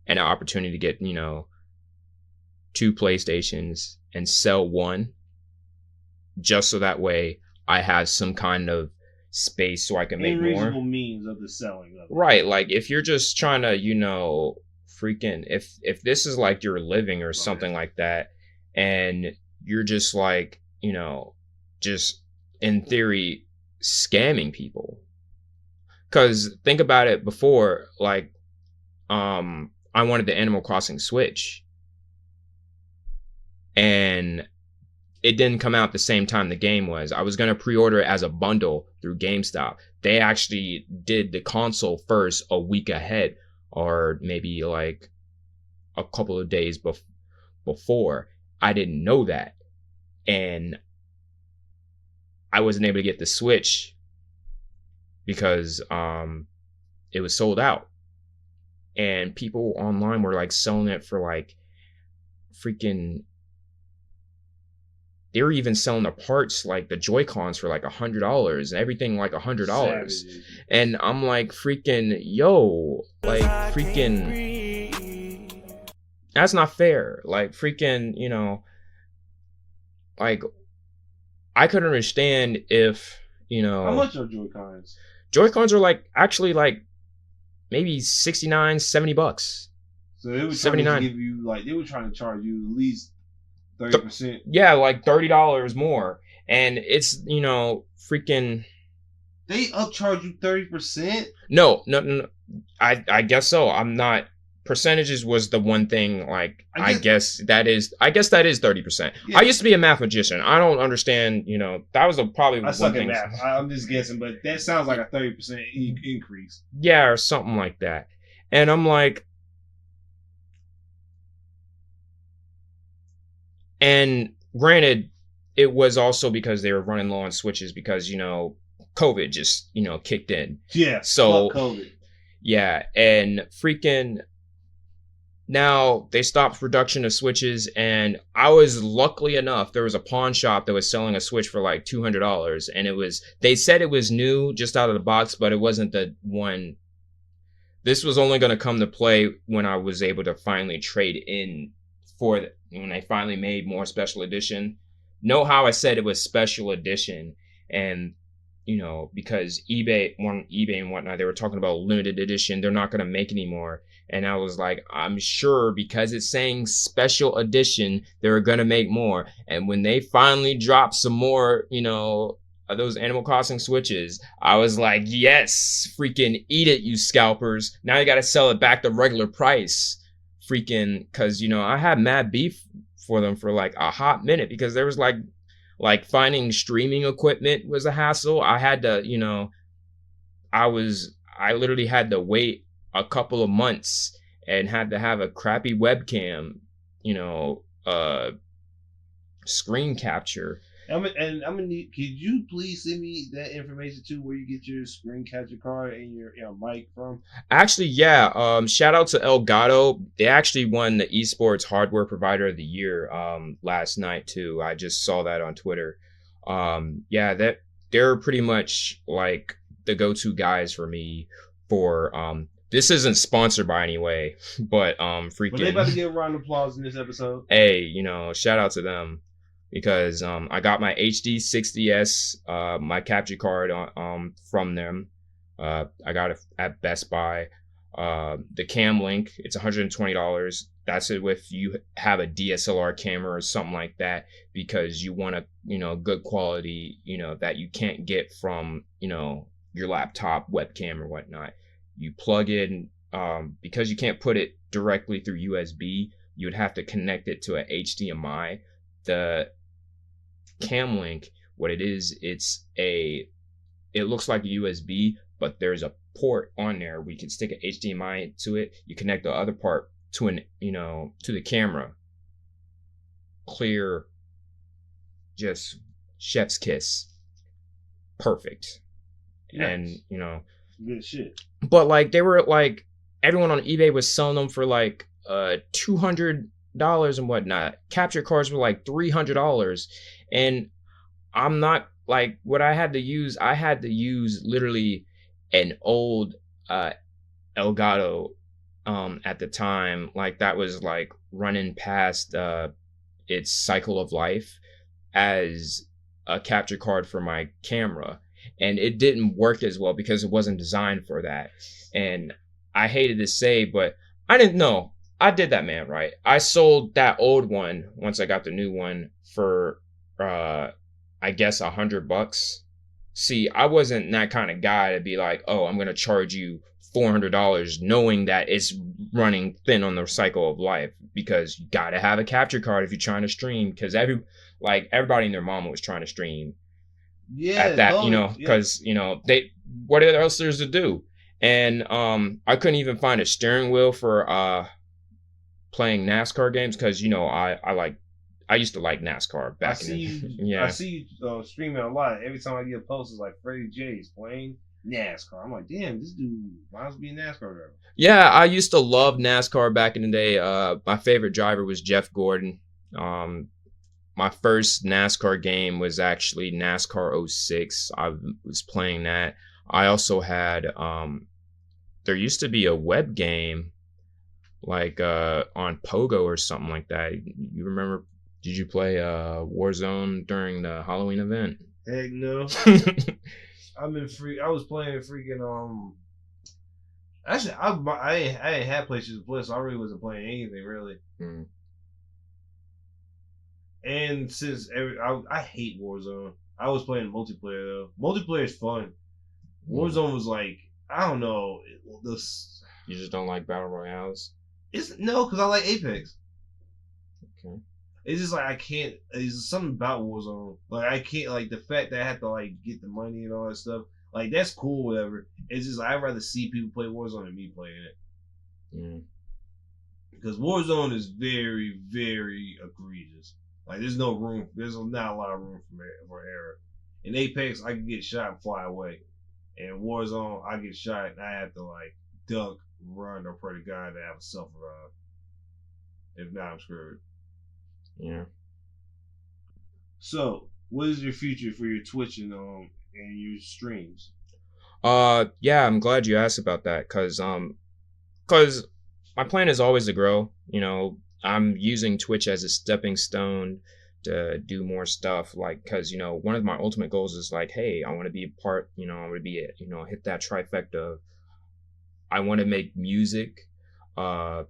and an opportunity to get, 2 PlayStations and sell one, just so that way I have some kind of space so I can make more. Reasonable means of the selling of it. Right. If you're just trying to, freaking, if this is your living or something like that, and you're just just in theory scamming people. Because think about it before, I wanted the Animal Crossing Switch, and it didn't come out the same time the game was. I was going to pre-order it as a bundle through GameStop. They actually did the console first a week ahead, or maybe a couple of days before. I didn't know that. And I wasn't able to get the Switch because it was sold out. and people online were like selling it for like freaking. They were even selling the parts, like the Joy-Cons, for like $100 and everything like $100. Savages. And I'm like, freaking, yo, like freaking, that's not fair. Like freaking, you know, like I could understand if, you know, How much are Joy-Cons? Joy-Cons are like actually like maybe 69, 70 bucks. So they were trying 79. to give you like they were trying to charge you at least 30%. Yeah, like $30 more. And it's, you know, freaking. They upcharge you 30%? No. I guess so. I'm not. Percentages was the one thing. Like I guess that is 30%. Yeah. I used to be a math magician. I don't understand. You know, that was probably I one suck at thing. math. I'm just guessing, but that sounds like a 30% increase. Yeah, or something like that. And I'm like, and granted, it was also because they were running low on switches because, you know, COVID just, you know, kicked in. Yeah. So fuck COVID. yeah, and freaking now they stopped production of switches, and I was luckily enough, there was a pawn shop that was selling a switch for like $200, and they said it was new just out of the box, but it wasn't the one. This was only going to come to play when I was able to finally trade in when they finally made more special edition. Know how I said it was special edition, and you know, because eBay and whatnot, they were talking about limited edition. They're not going to make anymore. And I was like, I'm sure because it's saying special edition, they're going to make more. And when they finally dropped some more, you know, of those Animal Crossing switches, I was like, yes, freaking eat it, you scalpers. Now you got to sell it back to regular price. Freaking, because, you know, I had mad beef for them for like a hot minute because there was like finding streaming equipment was a hassle. I had to, you know, I literally had to wait a couple of months and had to have a crappy webcam, you know, screen capture. I'm gonna need. Could you please send me that information too, where you get your screen capture card and your mic from? Actually, yeah. Shout out to Elgato. They actually won the esports hardware provider of the year last night too. I just saw that on Twitter. Yeah, that they're pretty much like the go-to guys for me for this isn't sponsored by any way, but freaking. But they about to give a round of applause in this episode. Hey, you know, shout out to them. Because I got my HD 60S, my capture card from them. I got it at Best Buy. The Cam Link, it's $120. That's it if you have a DSLR camera or something like that, because you want a, you know, good quality, you know, that you can't get from, you know, your laptop webcam or whatnot. You plug in, because you can't put it directly through USB, you would have to connect it to a HDMI. The Cam Link, what it is, it looks like a USB, but there's a port on there where you can stick an HDMI to it. You connect the other part to to the camera. Clear, just chef's kiss. Perfect. Nice. And, you know, Good shit. but like they were like, everyone on eBay was selling them for like $200 and whatnot. Capture cards were like $300, and I'm not like what I had to use literally an old Elgato at the time, like that was like running past its cycle of life as a capture card for my camera, and it didn't work as well because it wasn't designed for that. And I hated to say, but I didn't know. I did that, man, right? I sold that old one once I got the new one for, I guess $100. See, I wasn't that kind of guy to be like, oh, I'm going to charge you $400 knowing that it's running thin on the cycle of life, because you got to have a capture card if you're trying to stream, because everybody and their mama was trying to stream at that, totally. you know, because, you know, what else there's to do? And I couldn't even find a steering wheel for playing NASCAR games, because, you know, I I used to like NASCAR back I yeah. see you streaming a lot. Every time I get a post, it's like Fretty Jay is playing NASCAR. I'm like, damn, this dude might be a NASCAR driver. Yeah, I used to love NASCAR back in the day. My favorite driver was Jeff Gordon. My first NASCAR game was actually NASCAR '06. I was playing that. I also had there used to be a web game like on Pogo or something like that. You remember? Did you play Warzone during the Halloween event? Heck no. I've been free. I was playing freaking Actually, I ain't had places to play, so I really wasn't playing anything really. Mm. And since I hate Warzone, I was playing multiplayer though. Multiplayer is fun. Warzone was like, I don't know, this. You just don't like battle royales? It's no, because I like Apex. Okay. It's just like I can't. It's something about Warzone. Like I can't. Like the fact that I have to like get the money and all that stuff. Like that's cool, whatever. It's just I'd rather see people play Warzone than me playing it. Mm. Because Warzone is very, very egregious. Like there's no room. There's not a lot of room for error. In Apex, I can get shot and fly away. In Warzone, I get shot and I have to like duck, run, or pray to God to have a self-revive. If not, I'm screwed. Yeah. So, what is your future for your Twitch and your streams? Yeah, I'm glad you asked about that, cause my plan is always to grow. You know, I'm using Twitch as a stepping stone to do more stuff. Like, cause one of my ultimate goals is like, hey, I want to be a part. I want to be, hit that trifecta. I want to make music. I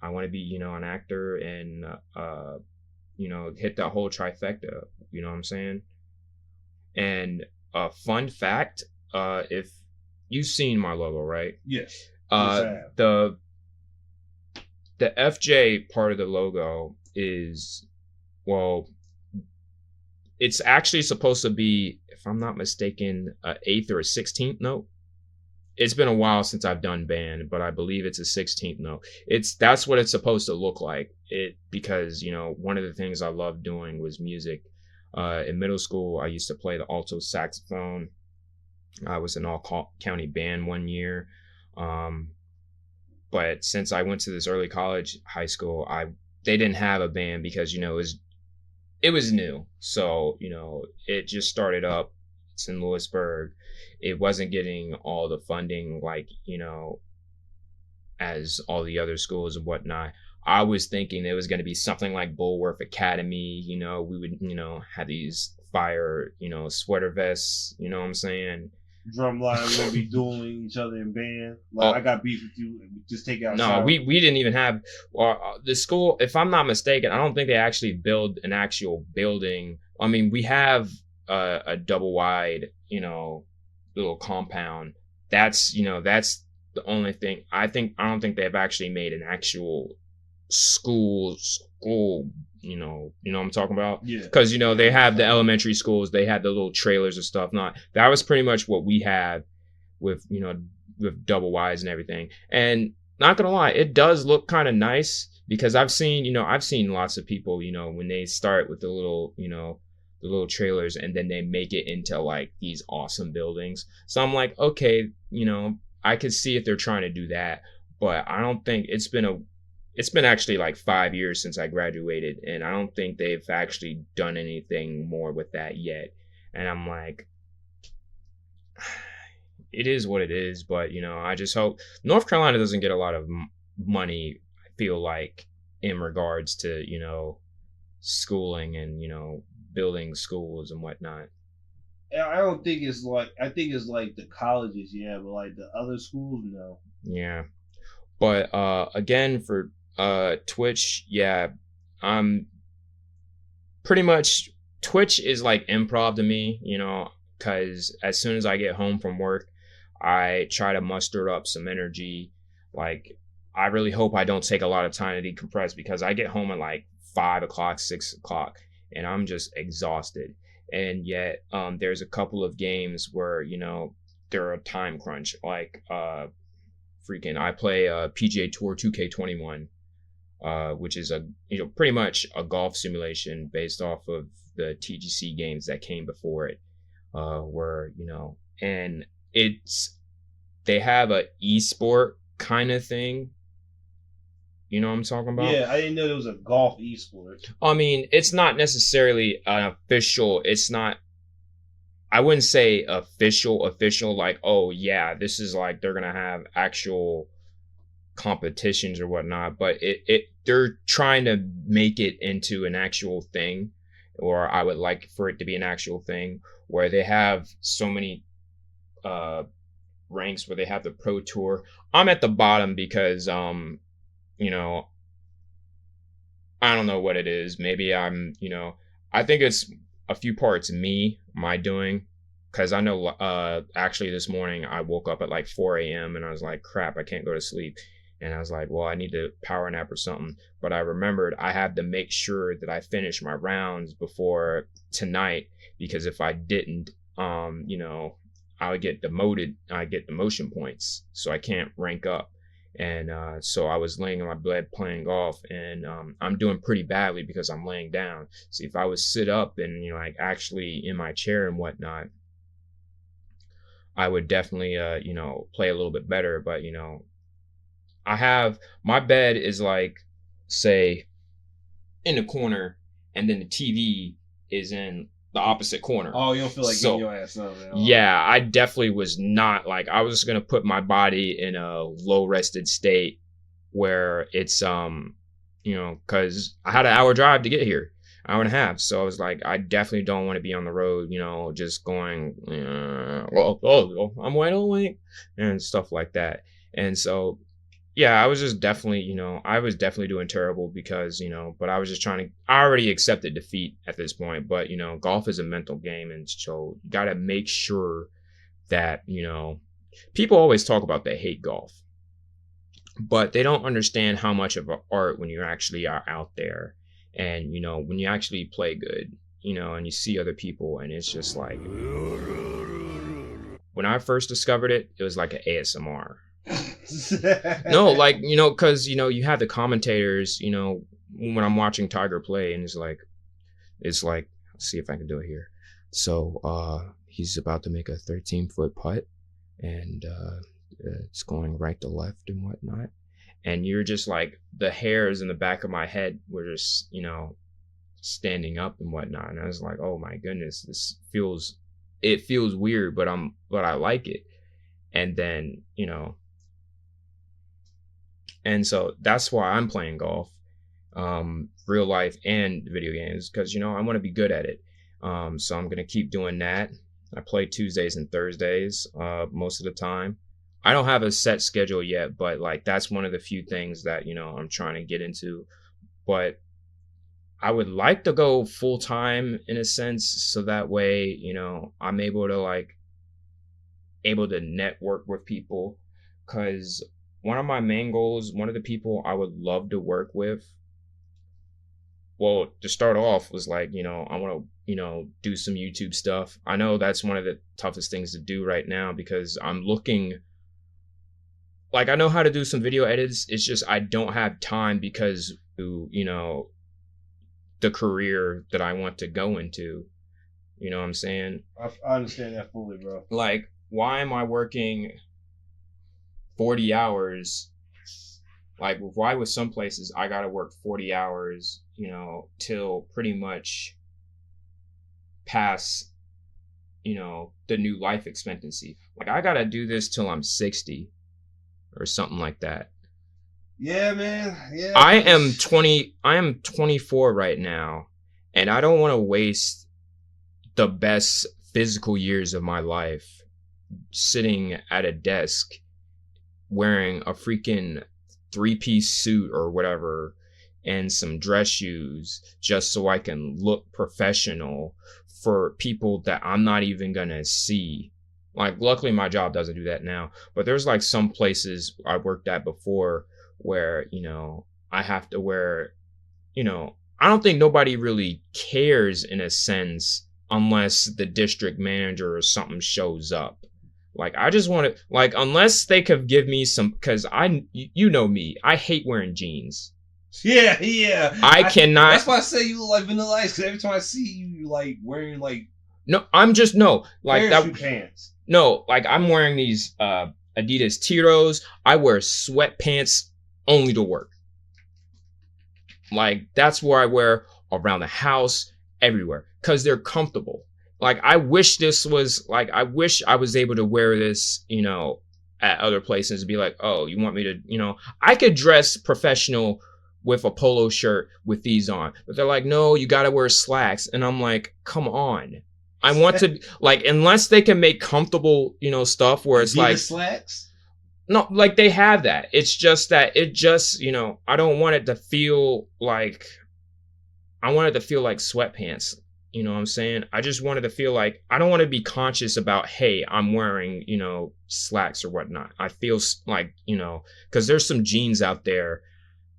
want to be, an actor and hit that whole trifecta. You know what I'm saying? And fun fact, if you've seen my logo, right? Yes. The FJ part of the logo is, well, it's actually supposed to be, if I'm not mistaken, an 8th or a 16th note. It's been a while since I've done band, but I believe it's a 16th note. That's what it's supposed to look like. Because one of the things I loved doing was music. In middle school, I used to play the alto saxophone. I was in all county band one year. But since I went to this early college, high school, they didn't have a band because it was new. So it just started up. It's in Lewisburg. It wasn't getting all the funding like as all the other schools and whatnot. I was thinking it was going to be something like Bulworth Academy. We would have these fire sweater vests. You know what I'm saying? Drumline will be dueling each other in band. Like I got beef with you. Just take out. No, we didn't even have the school. If I'm not mistaken, I don't think they actually build an actual building. I mean, we have a double wide, little compound. That's the only thing. I don't think they've actually made an actual school. You know what I'm talking about? Yeah. Because they have the elementary schools, they had the little trailers and stuff. That was pretty much what we had with with double wides and everything. And not gonna lie, it does look kind of nice because I've seen lots of people when they start with the little trailers and then they make it into like these awesome buildings. So I'm like, okay, I could see if they're trying to do that, but I don't think it's been actually like 5 years since I graduated, and I don't think they've actually done anything more with that yet. And I'm like, it is what it is, but I just hope North Carolina doesn't get a lot of money, I feel like, in regards to schooling and building schools and whatnot. I don't think it's like, I think it's like the colleges, yeah, but like the other schools, no. Yeah. But again, for Twitch, yeah, I'm pretty much, Twitch is like improv to me, because as soon as I get home from work, I try to muster up some energy. Like, I really hope I don't take a lot of time to decompress because I get home at like 5 o'clock, 6 o'clock, and I'm just exhausted. And yet, there's a couple of games where, they're a time crunch. Like, I play PGA Tour 2K21. which is pretty much a golf simulation based off of the TGC games that came before it, where and they have a esport kind of thing. You know what I'm talking about? Yeah, I didn't know there was a golf esport. I mean, it's not necessarily an official. It's not. I wouldn't say official. Like, oh yeah, this is like they're gonna have actual competitions or whatnot. But they're trying to make it into an actual thing, or I would like for it to be an actual thing where they have so many ranks where they have the pro tour. I'm at the bottom because I don't know what it is. Maybe I'm, I think it's a few parts my doing, because I know actually this morning I woke up at like 4 a.m. and I was like, crap, I can't go to sleep. And I was like, well, I need to power nap or something. But I remembered I had to make sure that I finish my rounds before tonight, because if I didn't, I would get demoted. I get demotion points, so I can't rank up. And so I was laying in my bed playing golf, and I'm doing pretty badly because I'm laying down. So if I was sit up and like actually in my chair and whatnot, I would definitely play a little bit better. But I have my bed is like, say, in the corner, and then the TV is in the opposite corner. Oh, you don't feel like getting your ass up, man. Yeah, I definitely was not like, I was just gonna put my body in a low rested state where it's because I had an hour drive to get here, hour and a half. So I was like, I definitely don't want to be on the road, just going, I'm wide awake and stuff like that. And so yeah, I was just definitely, I was definitely doing terrible because, but I was just I already accepted defeat at this point, but, golf is a mental game. And so you got to make sure that, people always talk about they hate golf, but they don't understand how much of an art when you actually are out there and, when you actually play good, and you see other people, and it's just like, when I first discovered it, it was like an ASMR. No, like, because you have the commentators, when I'm watching Tiger play, and it's like let's see if I can do it here. So he's about to make a 13-foot putt, and it's going right to left and whatnot, and you're just like, the hairs in the back of my head were just standing up and whatnot, and I was like, oh my goodness, it feels weird, but I like it. And then and so that's why I'm playing golf, real life and video games, because, I want to be good at it. So I'm going to keep doing that. I play Tuesdays and Thursdays most of the time. I don't have a set schedule yet, but like that's one of the few things that, I'm trying to get into. But I would like to go full time in a sense, so that way, I'm able to network with people, because one of my main goals, one of the people I would love to work with, well, to start off was like, I want to, do some YouTube stuff. I know that's one of the toughest things to do right now, because I'm looking, like, I know how to do some video edits. It's just, I don't have time because, the career that I want to go into. You know what I'm saying? I understand that fully, bro. Like, why am I working 40 hours? Like, why with some places I gotta work 40 hours, till pretty much past, the new life expectancy. Like, I gotta do this till I'm 60 or something like that. Yeah, man. Yeah. I am 24 right now, and I don't want to waste the best physical years of my life sitting at a desk wearing a freaking 3-piece suit or whatever and some dress shoes just so I can look professional for people that I'm not even gonna see. Like, luckily my job doesn't do that now, but there's like some places I worked at before where, I have to wear, I don't think nobody really cares in a sense unless the district manager or something shows up. Like, I just want to, like, unless they could give me some, because you know me, I hate wearing jeans. Yeah. I cannot. That's why I say you look like Vanilla Ice. Because every time I see you like wearing like No, I'm just like that. parachute pants. No, like I'm wearing these Adidas Tiros. I wear sweatpants only to work. Like that's where I wear around the house, everywhere, because they're comfortable. Like I wish this was like I wish I was able to wear this, at other places and be like, oh, you want me to, I could dress professional with a polo shirt with these on, but they're like, no, you got to wear slacks, and I'm like, come on. I want to like unless they can make comfortable, stuff where it's Adidas like slacks. no, like they have that. It's just that I don't want it to feel like I want it to feel like sweatpants. You know what I'm saying? I just wanted to feel like I don't want to be conscious about, hey, I'm wearing, slacks or whatnot. I feel like, because there's some jeans out there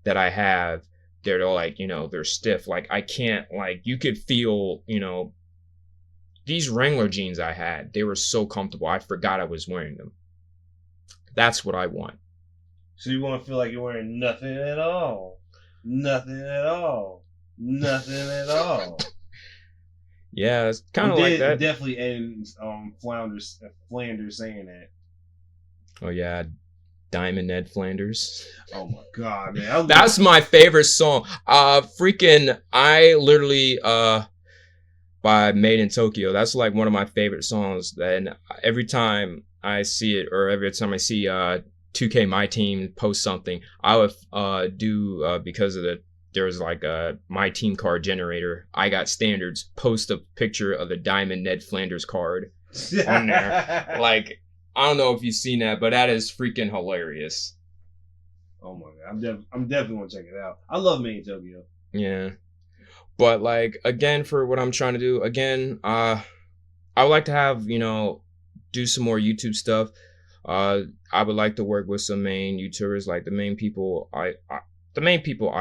that I have. They're like, they're stiff. Like I can't, like you could feel, these Wrangler jeans I had, they were so comfortable. I forgot I was wearing them. That's what I want. So you want to feel like you're wearing nothing at all. Nothing at all. Nothing at all. Yeah, it's kind of like that. Definitely ends Flanders saying that. Oh yeah, Diamond Ned Flanders. Oh my god, man. That's my favorite song. I literally by Made in Tokyo. That's like one of my favorite songs. And every time I see it, or every time I see 2K My Team post something, I would do because of there's like a My Team card generator. I got standards. Post a picture of the Diamond Ned Flanders card on there. Like I don't know if you've seen that, but that is freaking hilarious. Oh my god, I'm definitely gonna check it out. I love Made in Tokyo. Yeah. But like again, for what I'm trying to do, again, I would like to have, do some more YouTube stuff. I would like to work with some main YouTubers, like the main people I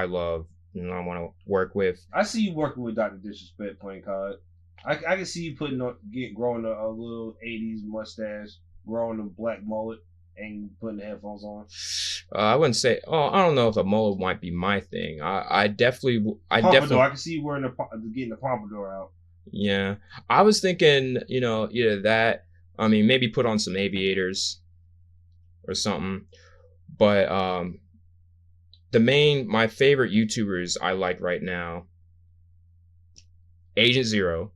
love, I want to work with. I see you working with Dr. Disrespect playing COD. I can see you growing a little 80s mustache, growing a black mullet, and putting the headphones on. I wouldn't say. Oh, I don't know if a mullet might be my thing. I definitely. Pompadour. I can see you getting the pompadour out. Yeah, I was thinking, either that. I mean, maybe put on some aviators or something. But my favorite YouTubers I like right now: Agent Zero,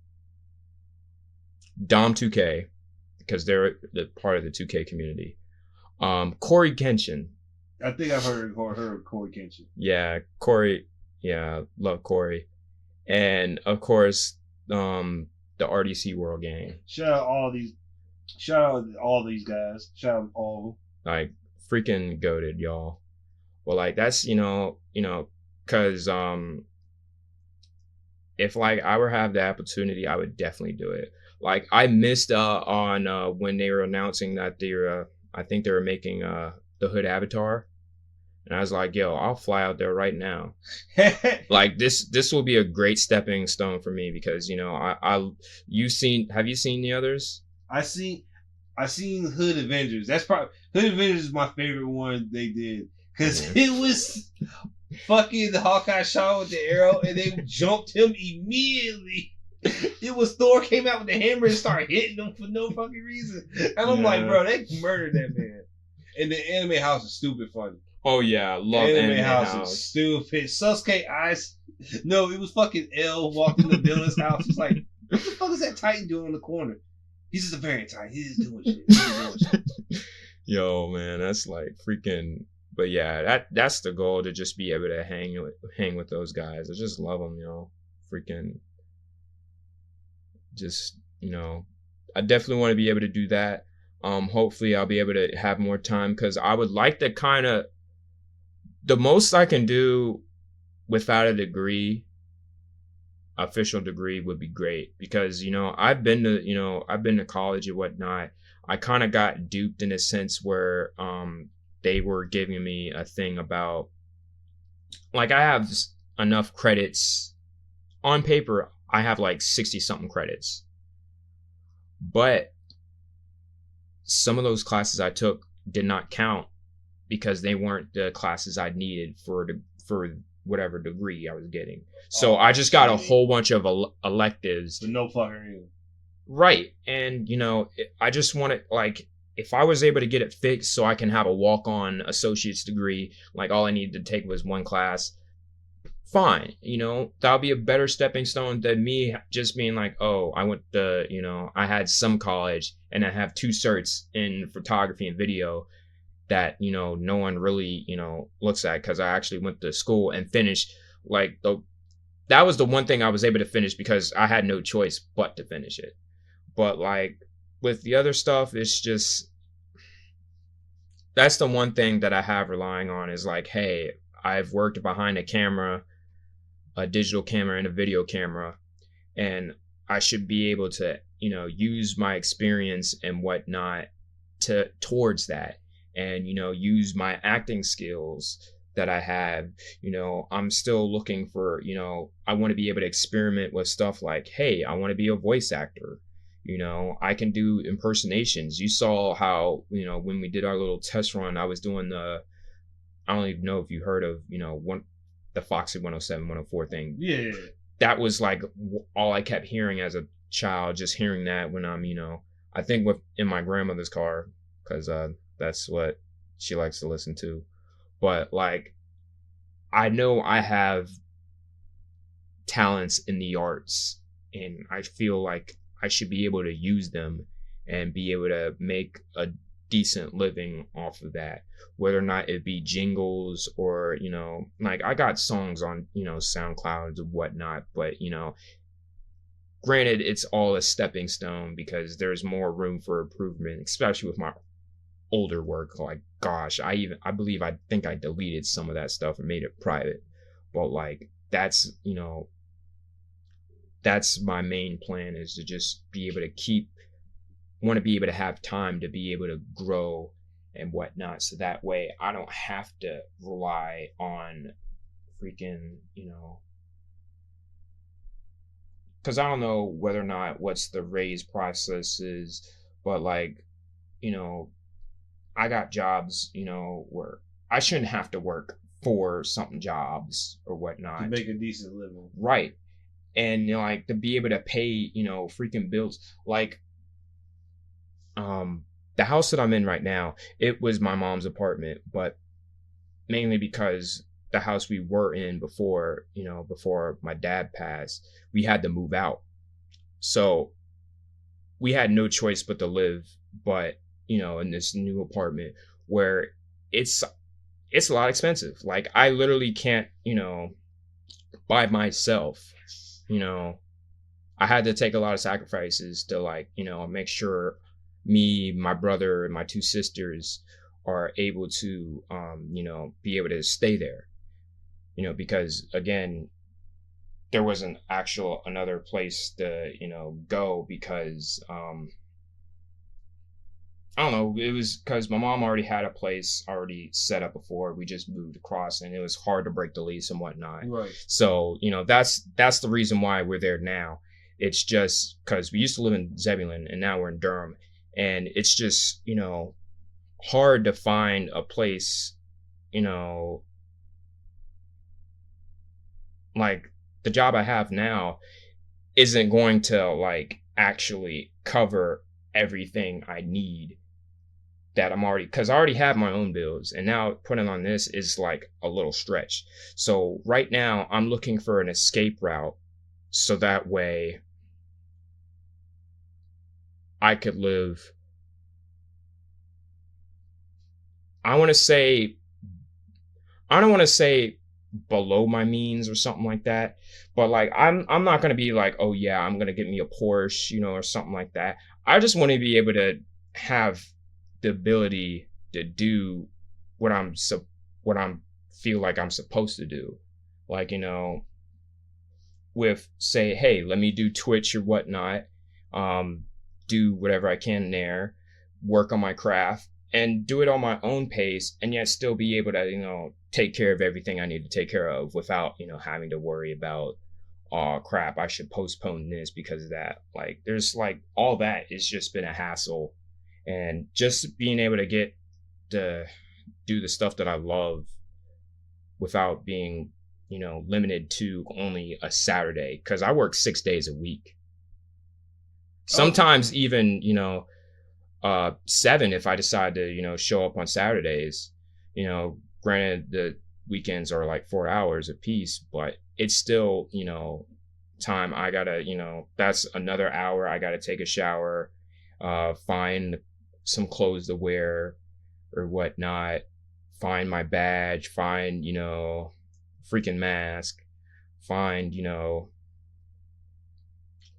Dom2K, because they're the part of the 2K community. Corey Kenshin. I think I've heard of Corey Kenshin. Yeah, Corey. Yeah, love Corey. And of course, the RDC World Gang. Shout out all these guys. Shout out all of them. Like freaking goated, y'all. Well, like that's because if like I were to have the opportunity, I would definitely do it. Like I missed on when they were announcing that I think they were making the Hood Avatar, and I was like, yo, I'll fly out there right now. Like this will be a great stepping stone for me because have you seen the others? I seen Hood Avengers. That's probably Hood Avengers is my favorite one they did because it was fucking the Hawkeye shot with the arrow and they jumped him immediately. It was Thor came out with the hammer and started hitting them for no fucking reason. And I'm like, bro, they murdered that man. And the anime house is stupid funny. Oh yeah, love anime house. Is stupid. Sasuke eyes. No, it was fucking L walking the villain's house. It's like, what the fuck is that Titan doing in the corner? He's just a variant Titan. He's just doing shit. Yo, man, that's like freaking. But yeah, that's the goal, to just be able to hang with those guys. I just love them, freaking. Just I definitely want to be able to do that. Hopefully I'll be able to have more time because I would like to kind of the most I can do without a degree, official degree, would be great because I've been to college and whatnot. I kind of got duped in a sense where they were giving me a thing about like I have enough credits on paper. I have like 60 something credits, but some of those classes I took did not count because they weren't the classes I needed for whatever degree I was getting. So I just got a whole bunch of electives. But no fucking reason. Right. And, you know, I just wanted, like, if I was able to get it fixed so I can have a walk-on associate's degree, like all I needed to take was one class, fine. You know, that'll be a better stepping stone than me just being like, oh, I went to, you know, I had some college and I have 2 certs in photography and video that, you know, no one really, you know, looks at, because I actually went to school and finished, like, that was the one thing I was able to finish because I had no choice but to finish it. But like with the other stuff, it's just, that's the one thing that I have relying on is like, hey, I've worked behind a camera, a digital camera and a video camera, and I should be able to, you know, use my experience and whatnot towards that, and, you know, use my acting skills that I have. You know, I'm still looking for, you know, I want to be able to experiment with stuff like, hey, I want to be a voice actor. You know, I can do impersonations. You saw how, you know, when we did our little test run, I was doing I don't even know if you heard of, you know, the Foxy 107, 104 thing. Yeah. That was like all I kept hearing as a child, just hearing that when I'm, you know, I think in my grandmother's car, because that's what she likes to listen to. But like, I know I have talents in the arts, and I feel like I should be able to use them and be able to make a decent living off of that, whether or not it be jingles or, you know, like I got songs on, you know, SoundCloud and whatnot, but, you know, granted, it's all a stepping stone because there's more room for improvement, especially with my older work. Like, gosh, I think I deleted some of that stuff and made it private, but like, that's, you know, that's my main plan, is to just be able to want to be able to have time to be able to grow and whatnot. So that way I don't have to rely on freaking, you know, because I don't know whether or not what's the raise process is, but like, you know, I got jobs, you know, where I shouldn't have to work for something jobs or whatnot To make a decent living. Right. And, you know, like, to be able to pay, you know, freaking bills. Like, the house that I'm in right now, it was my mom's apartment, but mainly because the house we were in before, you know, before my dad passed, we had to move out. So we had no choice but to live, but, you know, in this new apartment where it's a lot expensive. Like, I literally can't, you know, by myself. You know, I had to take a lot of sacrifices to, like, you know, make sure me, my brother, and my 2 sisters are able to, you know, be able to stay there. You know, because again, there wasn't another place to, you know, go because, I don't know, it was because my mom already had a place already set up before we just moved across, and it was hard to break the lease and whatnot. Right. So, you know, that's the reason why we're there now. It's just because we used to live in Zebulon and now we're in Durham, and it's just, you know, hard to find a place, you know, like the job I have now isn't going to like actually cover everything I need that because I already have my own bills, and now putting on this is like a little stretch. So right now I'm looking for an escape route so that way I could live, I don't want to say below my means or something like that, but like I'm not going to be like, oh yeah, I'm going to get me a Porsche, you know, or something like that. I just want to be able to have the ability to do what I'm feel like I'm supposed to do. Like, you know, with say, hey, let me do Twitch or whatnot, do whatever I can there, work on my craft and do it on my own pace, and yet still be able to, you know, take care of everything I need to take care of without, you know, having to worry about, oh crap, I should postpone this because of that. Like, there's like all that has just been a hassle, and just being able to get to do the stuff that I love without being, limited to only a Saturday, because I work 6 days a week. Sometimes even, 7 if I decide to, show up on Saturdays. Granted, the weekends are like 4 hours a piece, but it's still, time. I gotta, that's another hour. I gotta take a shower, find some clothes to wear or whatnot, find my badge, find, freaking mask, find,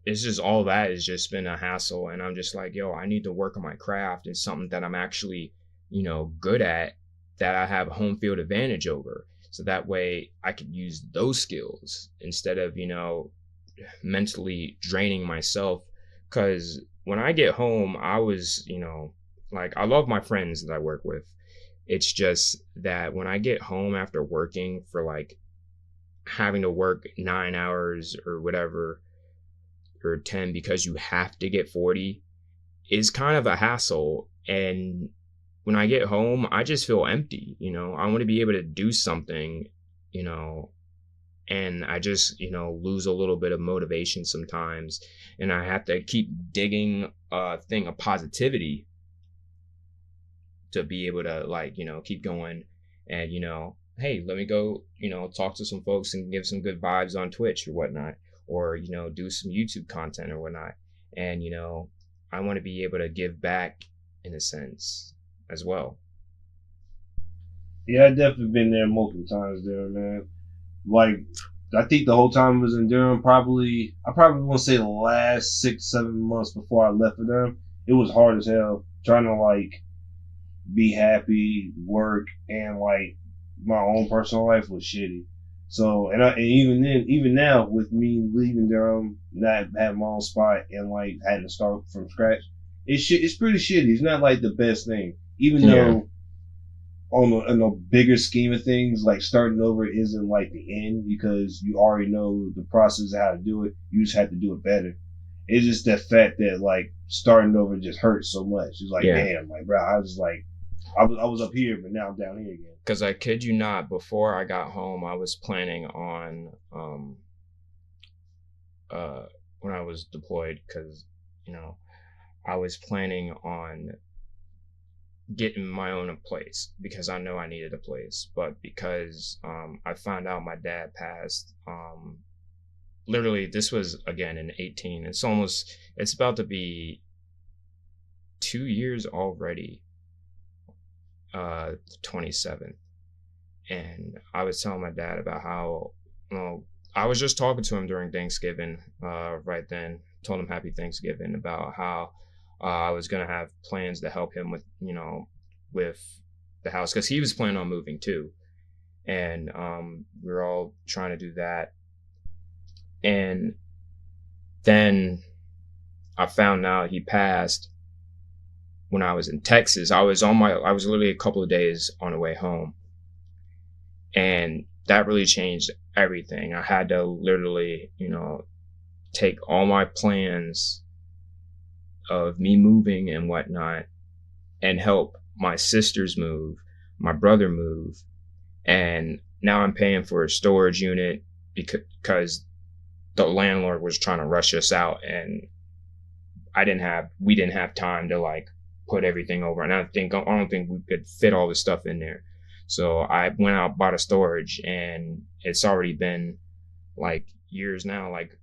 it's just all that has just been a hassle. And I'm just like, yo, I need to work on my craft and something that I'm actually, good at, that I have a home field advantage over. So that way I could use those skills instead of, mentally draining myself. Because when I get home, I was, like, I love my friends that I work with. It's just that when I get home after working for like having to work 9 hours or whatever, or 10, because you have to get 40, is kind of a hassle. And when I get home, I just feel empty. I want to be able to do something, and I just, lose a little bit of motivation sometimes. And I have to keep digging a thing of positivity to be able to, like, keep going. And, hey, let me go, talk to some folks and give some good vibes on Twitch or whatnot, or, do some YouTube content or whatnot. And, I want to be able to give back in a sense as well. Yeah, I definitely been there multiple times there, man. Like, I think the whole time I was in Durham, I probably want to say the last 6-7 months before I left for them, it was hard as hell trying to, like, be happy, work, and, like, my own personal life was shitty. So, and even now, with me leaving Durham, not having my own spot, and, like, having to start from scratch, it's pretty shitty. It's not, like, the best thing. Even though, on a bigger scheme of things, like, starting over isn't, like, the end, because you already know the process of how to do it. You just have to do it better. It's just the fact that, like, starting over just hurts so much. It's like, damn, like, bro, I was like, I was up here, but now I'm down here again. Because I kid you not, before I got home, I was planning on, when I was deployed, because, I was planning on getting my own place, because I know I needed a place. But because I found out my dad passed, literally, this was, again, in 18. It's about to be 2 years already. 27th. And I was telling my dad about how, I was just talking to him during Thanksgiving, right then, told him happy Thanksgiving, about how I was going to have plans to help him with, with the house, because he was planning on moving too. And we were all trying to do that. And then I found out he passed when I was in Texas. I was literally a couple of days on the way home. And that really changed everything. I had to literally, take all my plans of me moving and whatnot and help my sisters move, my brother move. And now I'm paying for a storage unit because the landlord was trying to rush us out, and we didn't have time to, like, put everything over. And I don't think we could fit all the stuff in there. So I went out, bought a storage, and it's already been like years now. Like,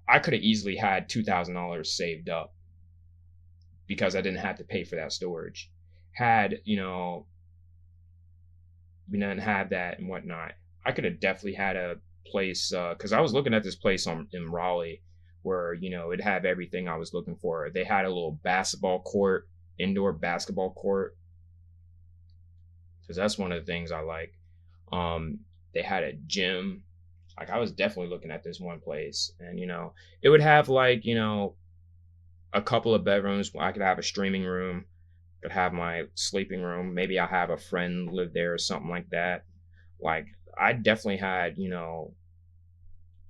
I could have easily had $2,000 saved up because I didn't have to pay for that storage. Had, we didn't have that and whatnot, I could have definitely had a place, because I was looking at this place in Raleigh where, it'd have everything I was looking for. They had a little basketball court, indoor basketball court, because that's one of the things I like. They had a gym. Like, I was definitely looking at this one place, and it would have, like, a couple of bedrooms. I could have a streaming room, could have my sleeping room. Maybe I'll have a friend live there or something like that. Like, I definitely had,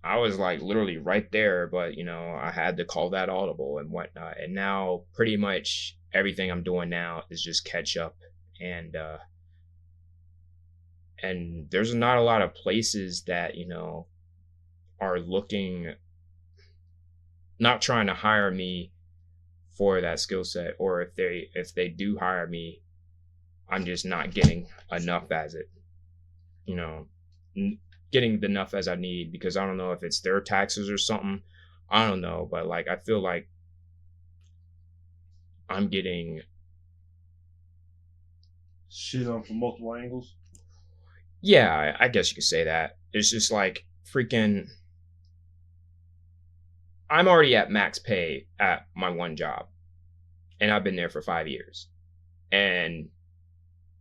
I was, like, literally right there, but I had to call that audible and whatnot. And now pretty much everything I'm doing now is just catch up and And there's not a lot of places that, you know, are looking, not trying to hire me for that skill set, or if they do hire me, I'm just not getting enough as it, you know, getting enough as I need, because I don't know if it's their taxes or something. I don't know, but like I feel like I'm getting shit on from multiple angles. Yeah, I guess you could say that. It's just like freaking, I'm already at max pay at my one job, and I've been there for 5 years, and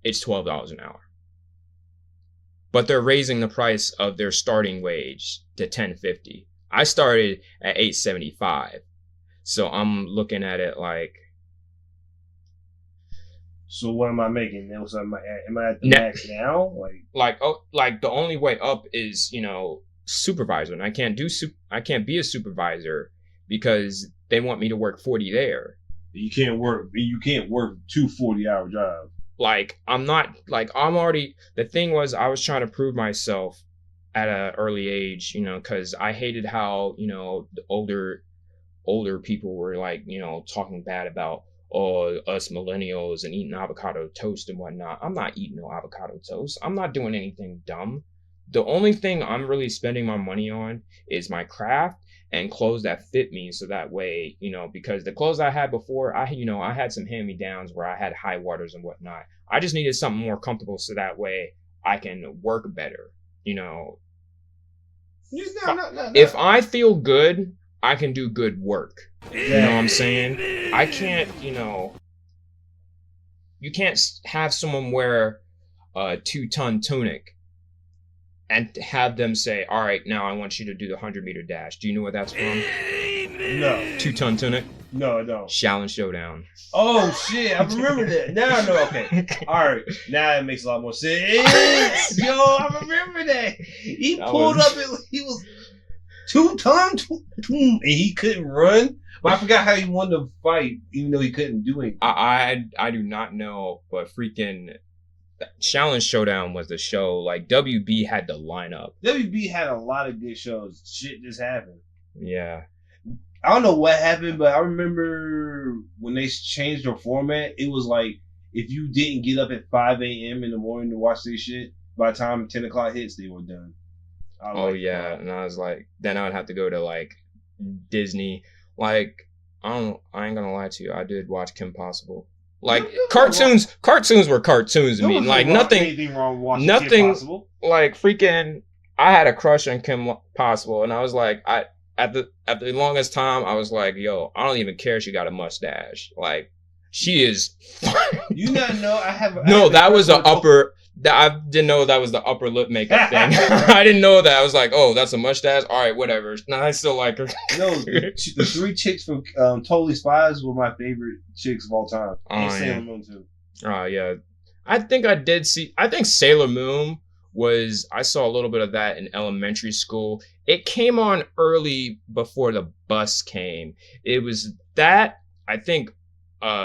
it's $12 an hour. But they're raising the price of their starting wage to $10.50. I started at $8.75, so I'm looking at it like. So what am I making now? So am I at the max now? Like the only way up is, you know, supervisor, and I can't be a supervisor because they want me to work 40 there. You can't work 2 40-hour jobs. Like I'm already, the thing was, I was trying to prove myself at an early age, you know, because I hated how, you know, the older people were like, you know, talking bad about us millennials and eating avocado toast and whatnot. I'm not eating no avocado toast. I'm not doing anything dumb. The only thing I'm really spending my money on is my craft and clothes that fit me, so that way, you know, because the clothes I had before, I had some hand-me-downs where I had high waters and whatnot. I just needed something more comfortable, so that way I can work better, you know. If I feel good, I can do good work. You know what I'm saying? I can't, you know, you can't have someone wear a 2-ton tunic and have them say, all right, now I want you to do the 100-meter dash. Do you know where that's from? No. 2-ton tunic? No, I don't. Shaolin Showdown. Oh, shit. I remember that. Now I know. Okay. All right. Now it makes a lot more sense. Yo, I remember that. He pulled up and he was 2-ton, and he couldn't run. But I forgot how he wanted to fight, even though he couldn't do anything. I do not know, but freaking Shaolin Showdown was the show. Like, WB had the lineup. WB had a lot of good shows. Shit just happened. Yeah. I don't know what happened, but I remember when they changed their format, it was like, if you didn't get up at 5 a.m. in the morning to watch this shit, by the time 10 o'clock hits, they were done. Yeah. And I was like, then I would have to go to, like, Disney. Like, I ain't gonna lie to you, I did watch Kim Possible. Like, cartoons were cartoons to me. Like, anything wrong with watching Kim Possible. Like, freaking, I had a crush on Kim Possible, and I was like, at the longest time, I was like, yo, I don't even care if she got a mustache. Like, she is. You not know? I didn't know that was the upper lip makeup thing. I didn't know that. I was like, oh, that's a mustache? All right, whatever. No, I still like her. No, the 3 chicks from Totally Spies were my favorite chicks of all time. And Sailor Moon, too. Oh, yeah. I think Sailor Moon I saw a little bit of that in elementary school. It came on early before the bus came. It was that, I think,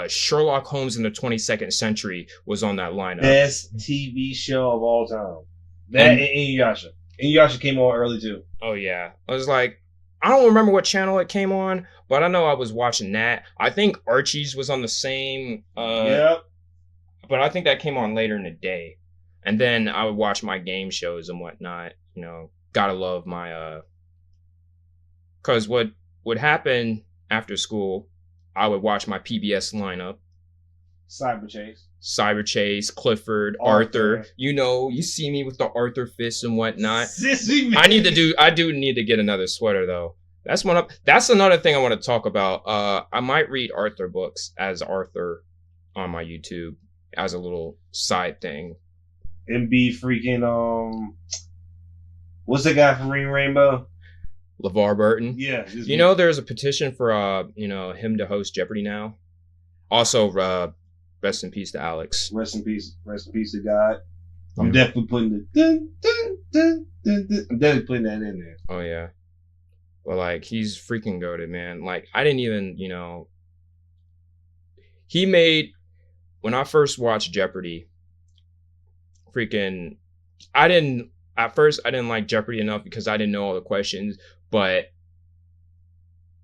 Sherlock Holmes in the 22nd Century was on that lineup. Best TV show of all time. That and Inuyasha. Inuyasha came on early too. Oh yeah. I was like, I don't remember what channel it came on, but I know I was watching that. I think Archie's was on the same. Yep. But I think that came on later in the day. And then I would watch my game shows and whatnot. You know, gotta love my. Because what would happen after school, I would watch my PBS lineup. Cyber Chase, Clifford, Arthur. You know, you see me with the Arthur fists and whatnot. Sissy, man. I do need to get another sweater though. That's another thing I want to talk about. I might read Arthur books as Arthur on my YouTube as a little side thing. And be freaking what's the guy from Ring Rainbow? LeVar Burton. Yeah. You know, there's a petition for him to host Jeopardy now. Also, rest in peace to Alex. Rest in peace to God. I'm definitely putting I'm definitely putting that in there. Oh yeah. Well, like, he's freaking goated, man. Like, I didn't even, when I first watched Jeopardy, freaking At first I didn't like Jeopardy enough because I didn't know all the questions, but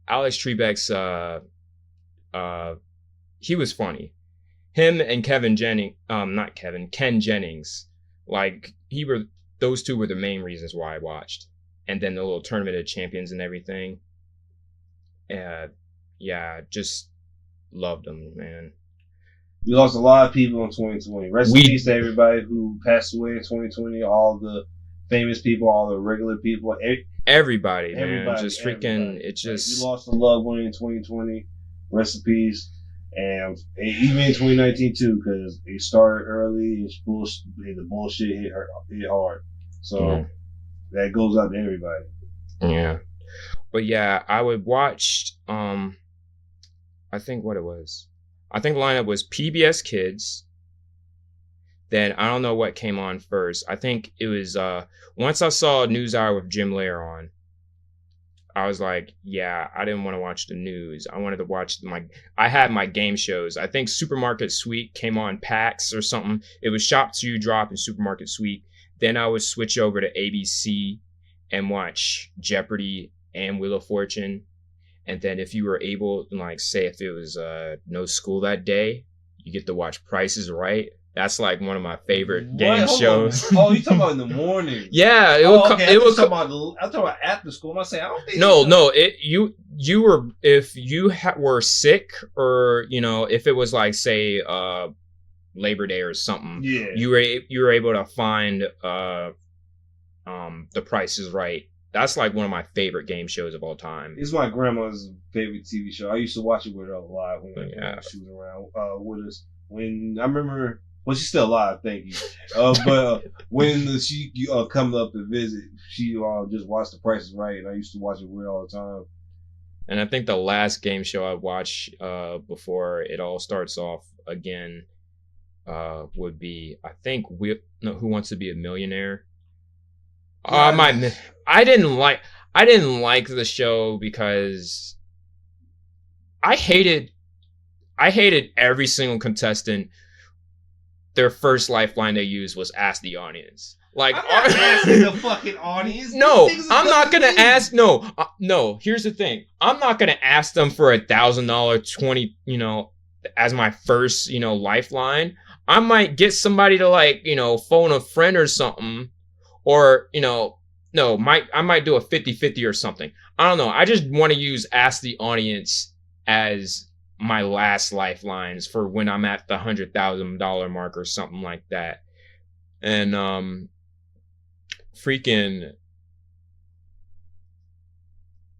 Alex Trebek's he was funny. Him and Ken Jennings, like those two were the main reasons why I watched. And then the little Tournament of Champions and everything. Yeah, just loved them, man. We lost a lot of people in 2020. Rest in peace to everybody who passed away in 2020. All the famous people, all the regular people. Everybody, man. Just freaking, it just... We lost a loved one in 2020. Rest in peace. And even in 2019 too, because it started early. The bullshit hit hard. So that goes out to everybody. Yeah. But yeah, I would watch, I think what it was. I think the lineup was PBS Kids. Then I don't know what came on first. I think it was once I saw NewsHour with Jim Lair on, I was like, yeah, I didn't want to watch the news. I wanted to watch I had my game shows. I think Supermarket Sweep came on PAX or something. It was Shop to Drop and Supermarket Sweep. Then I would switch over to ABC and watch Jeopardy and Wheel of Fortune. And then if you were able, like, say if it was no school that day, you get to watch Price is Right. That's like one of my favorite game shows. Oh, you talking about in the morning? Yeah, it was. I'm talking about after school. I'm saying I don't think. No. You were if you were sick or if it was like say Labor Day or something. Yeah. You were able to find The Price is Right. That's like one of my favorite game shows of all time. It's my grandma's favorite TV show. I used to watch it with her a lot when she was around with us. When I remember. Well, she's still alive, thank you. But when she come up to visit, she just watched The Price is Right, and I used to watch it with her all the time. And I think the last game show I watched before it all starts off again would be, I think, Who Wants to Be a Millionaire? I didn't like the show because I hated every single contestant. Their first lifeline they used was ask the audience. Like, I'm not asking the fucking audience. No, I'm not gonna ask. No. Here's the thing. I'm not gonna ask them for $1,000, 20, as my first, lifeline. I might get somebody to phone a friend or something, or I might do a 50-50 or something. I don't know. I just want to use ask the audience as my last lifelines for when I'm at the $100,000 mark or something like that. And freaking,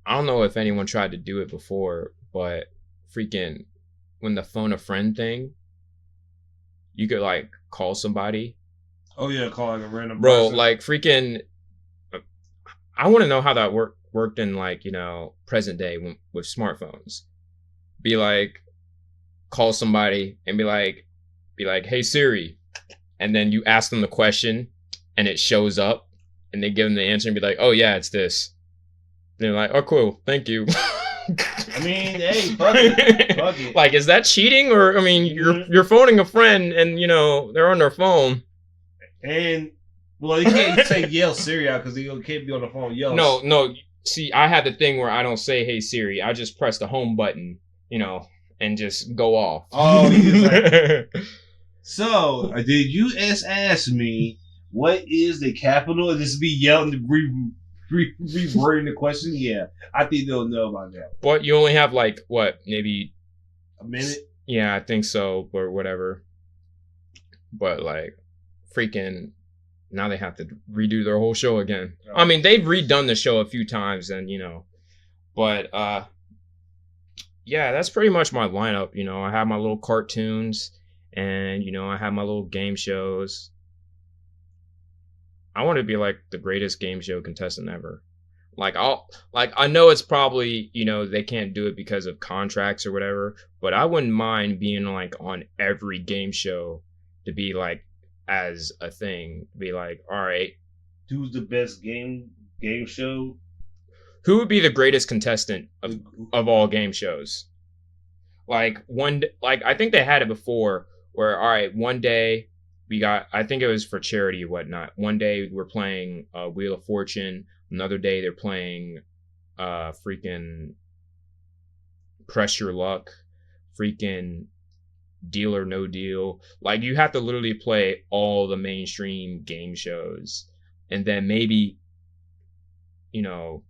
I don't know if anyone tried to do it before, but freaking when the phone a friend thing, you could like call somebody. Oh yeah, call like a random bro person. Like freaking, I want to know how that worked in present day with smartphones. Be like, call somebody and be like, hey Siri, and then you ask them the question and it shows up and they give them the answer and be like, oh yeah, it's this. And they're like, oh cool, thank you. I mean, hey, fuck it. Like, is that cheating? Or you're phoning a friend and they're on their phone. And well, you can't say yell Siri out because they can't be on the phone. Yell. No. See, I have the thing where I don't say hey Siri. I just press the home button. And just go off. Oh, like, so did you ask me what is the capital? And just be yelling, rewording the question? Yeah, I think they'll know about that. But you only have maybe a minute? Yeah, I think so, or whatever. But freaking, now they have to redo their whole show again. Oh. I mean, they've redone the show a few times, and but yeah, that's pretty much my lineup. I have my little cartoons and, I have my little game shows. I want to be like the greatest game show contestant ever. I know it's probably, they can't do it because of contracts or whatever, but I wouldn't mind being on every game show to be as a thing. Be like, all right. Who's the best game show? Who would be the greatest contestant of all game shows? I think they had it before where, all right, one day I think it was for charity or whatnot. One day we're playing Wheel of Fortune. Another day they're playing freaking Press Your Luck, freaking Deal or No Deal. Like, you have to literally play all the mainstream game shows, and then maybe, you know,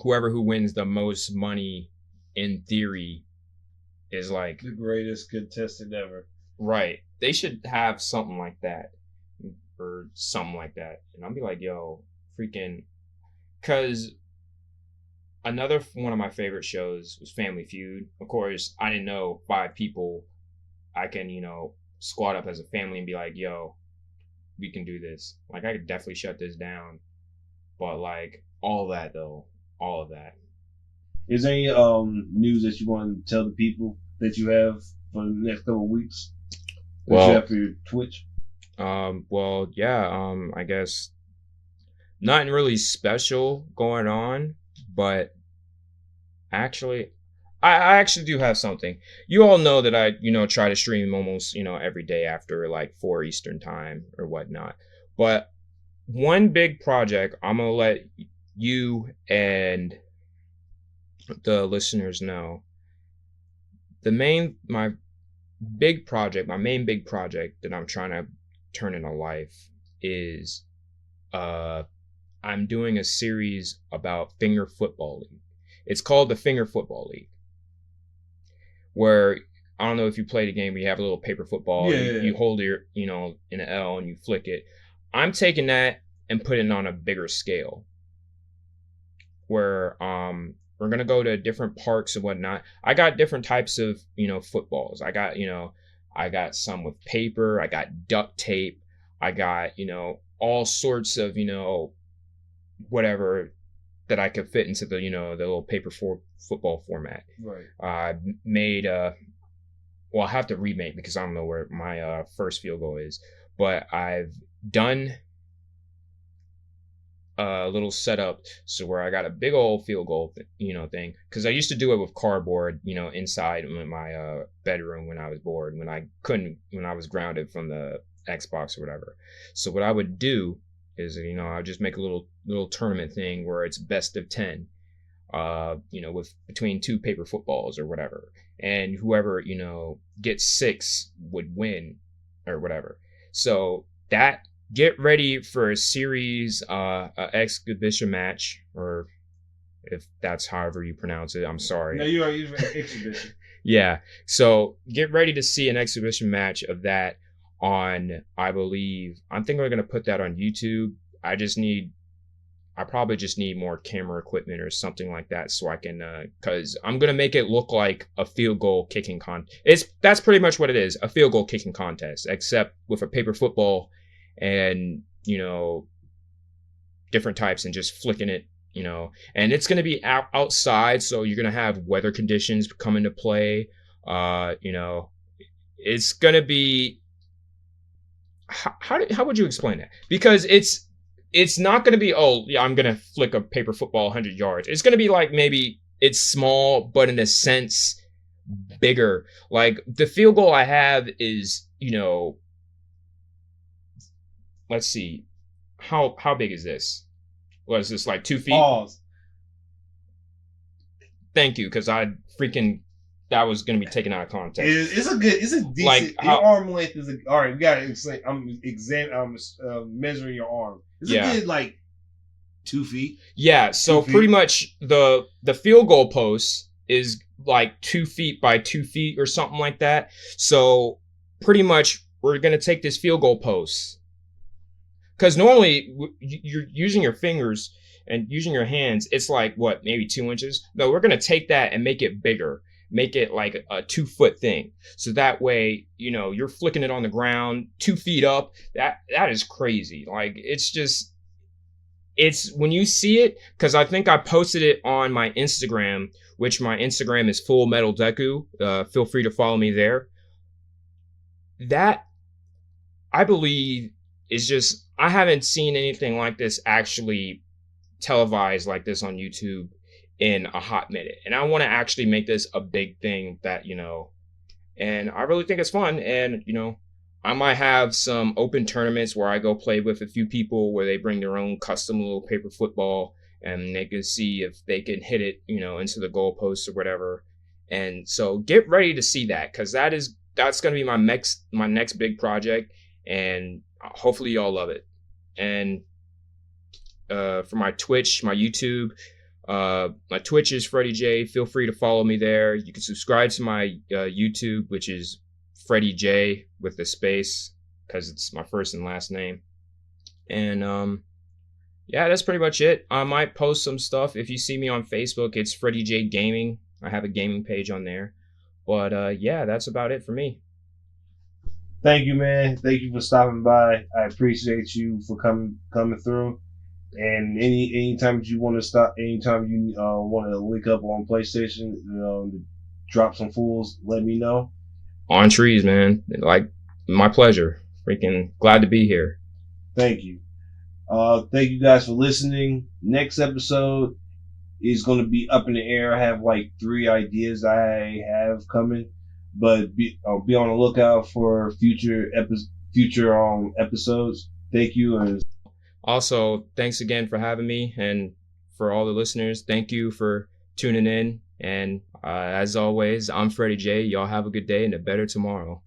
whoever who wins the most money in theory is like The greatest contestant ever. right. They should have something like that, or something like that. And I'll be like, yo, freaking, because another one of my favorite shows was Family Feud. Of course, I didn't know 5 people I can, squad up as a family and be like, yo, we can do this. Like, I could definitely shut this down. But like, all that though, all of that. Is there any news that you want to tell the people that you have for the next couple of weeks? That Well- you have for your Twitch? Well, yeah, I guess nothing really special going on, but actually, I actually do have something. You all know that I, try to stream almost, every day after like 4 Eastern time or whatnot. But one big project I'm gonna let you and the listeners know. My main big project that I'm trying to turn into life is I'm doing a series about Finger Football League. It's called the Finger Football League, where I don't know if you play the game where you have a little paper football. Yeah. You hold your, in an L and you flick it. I'm taking that and putting it on a bigger scale, where we're gonna go to different parks and whatnot. I got different types of footballs. I got some with paper. I got duct tape. I got all sorts of whatever that I could fit into the the little paper football format. Right. I made well, I have to remake because I don't know where my first field goal is, but I've done a little setup so where I got a big old field goal thing, because I used to do it with cardboard inside in my bedroom when I was bored, when I was grounded from the Xbox or whatever. So what I would do is I would just make a little tournament thing where it's best of 10, with between 2 paper footballs or whatever, and whoever gets 6 would win or whatever. So that, get ready for a series, exhibition match, or if that's however you pronounce it, I'm sorry. No, you are using exhibition. Yeah. So get ready to see an exhibition match of that on, I think we're going to put that on YouTube. I probably just need more camera equipment or something like that so I can, cause I'm going to make it look like a field goal kicking that's pretty much what it is. A field goal kicking contest, except with a paper football and, different types and just flicking it, and it's going to be outside. So you're going to have weather conditions come into play. It's going to be, how would you explain that? Because it's not going to be, oh yeah, I'm going to flick a paper football 100 yards. It's going to be like, maybe it's small, but in a sense bigger. Like the field goal I have is, let's see, how big is this? What is this, like 2 feet? Pause. Thank you, because that was going to be taken out of context. It's a decent. Like, your arm length is all right. We got to explain. I'm measuring your arm. It's Yeah. a good like 2 feet. Yeah, so 2 feet. pretty much the field goal post is like 2 feet by 2 feet or something like that. So pretty much we're going to take this field goal post, because normally you're using your fingers and using your hands, it's like, what, maybe 2 inches? No, we're going to take that and make it bigger. Make it like a 2 foot thing. So that way, you're flicking it on the ground 2 feet up. That is crazy. Like, it's when you see it, because I think I posted it on my Instagram, which my Instagram is Full Metal Deku. Feel free to follow me there. That, I believe, is just, I haven't seen anything like this actually televised like this on YouTube in a hot minute. And I want to actually make this a big thing that, and I really think it's fun. And, I might have some open tournaments where I go play with a few people where they bring their own custom little paper football and they can see if they can hit it, into the goalpost or whatever. And so get ready to see that, because that's going to be my next big project, and hopefully y'all love it. And for my Twitch, my YouTube, my Twitch is Fretty Jay. Feel free to follow me there. You can subscribe to my YouTube, which is Fretty Jay with the space, because it's my first and last name. And yeah, that's pretty much it. I might post some stuff. If you see me on Facebook, it's Fretty Jay Gaming. I have a gaming page on there. But yeah, that's about it for me. Thank you, man. Thank you for stopping by. I appreciate you for coming through. And anytime you want to stop, anytime you want to link up on PlayStation, drop some fools, let me know. On trees, man. Like, my pleasure. Freaking glad to be here. Thank you. Thank you guys for listening. Next episode is going to be up in the air. I have like 3 ideas I have coming, but be on the lookout for future episodes. Thank you. And also, thanks again for having me, and for all the listeners, thank you for tuning in. And as always, I'm Fretty Jay. Y'all have a good day and a better tomorrow.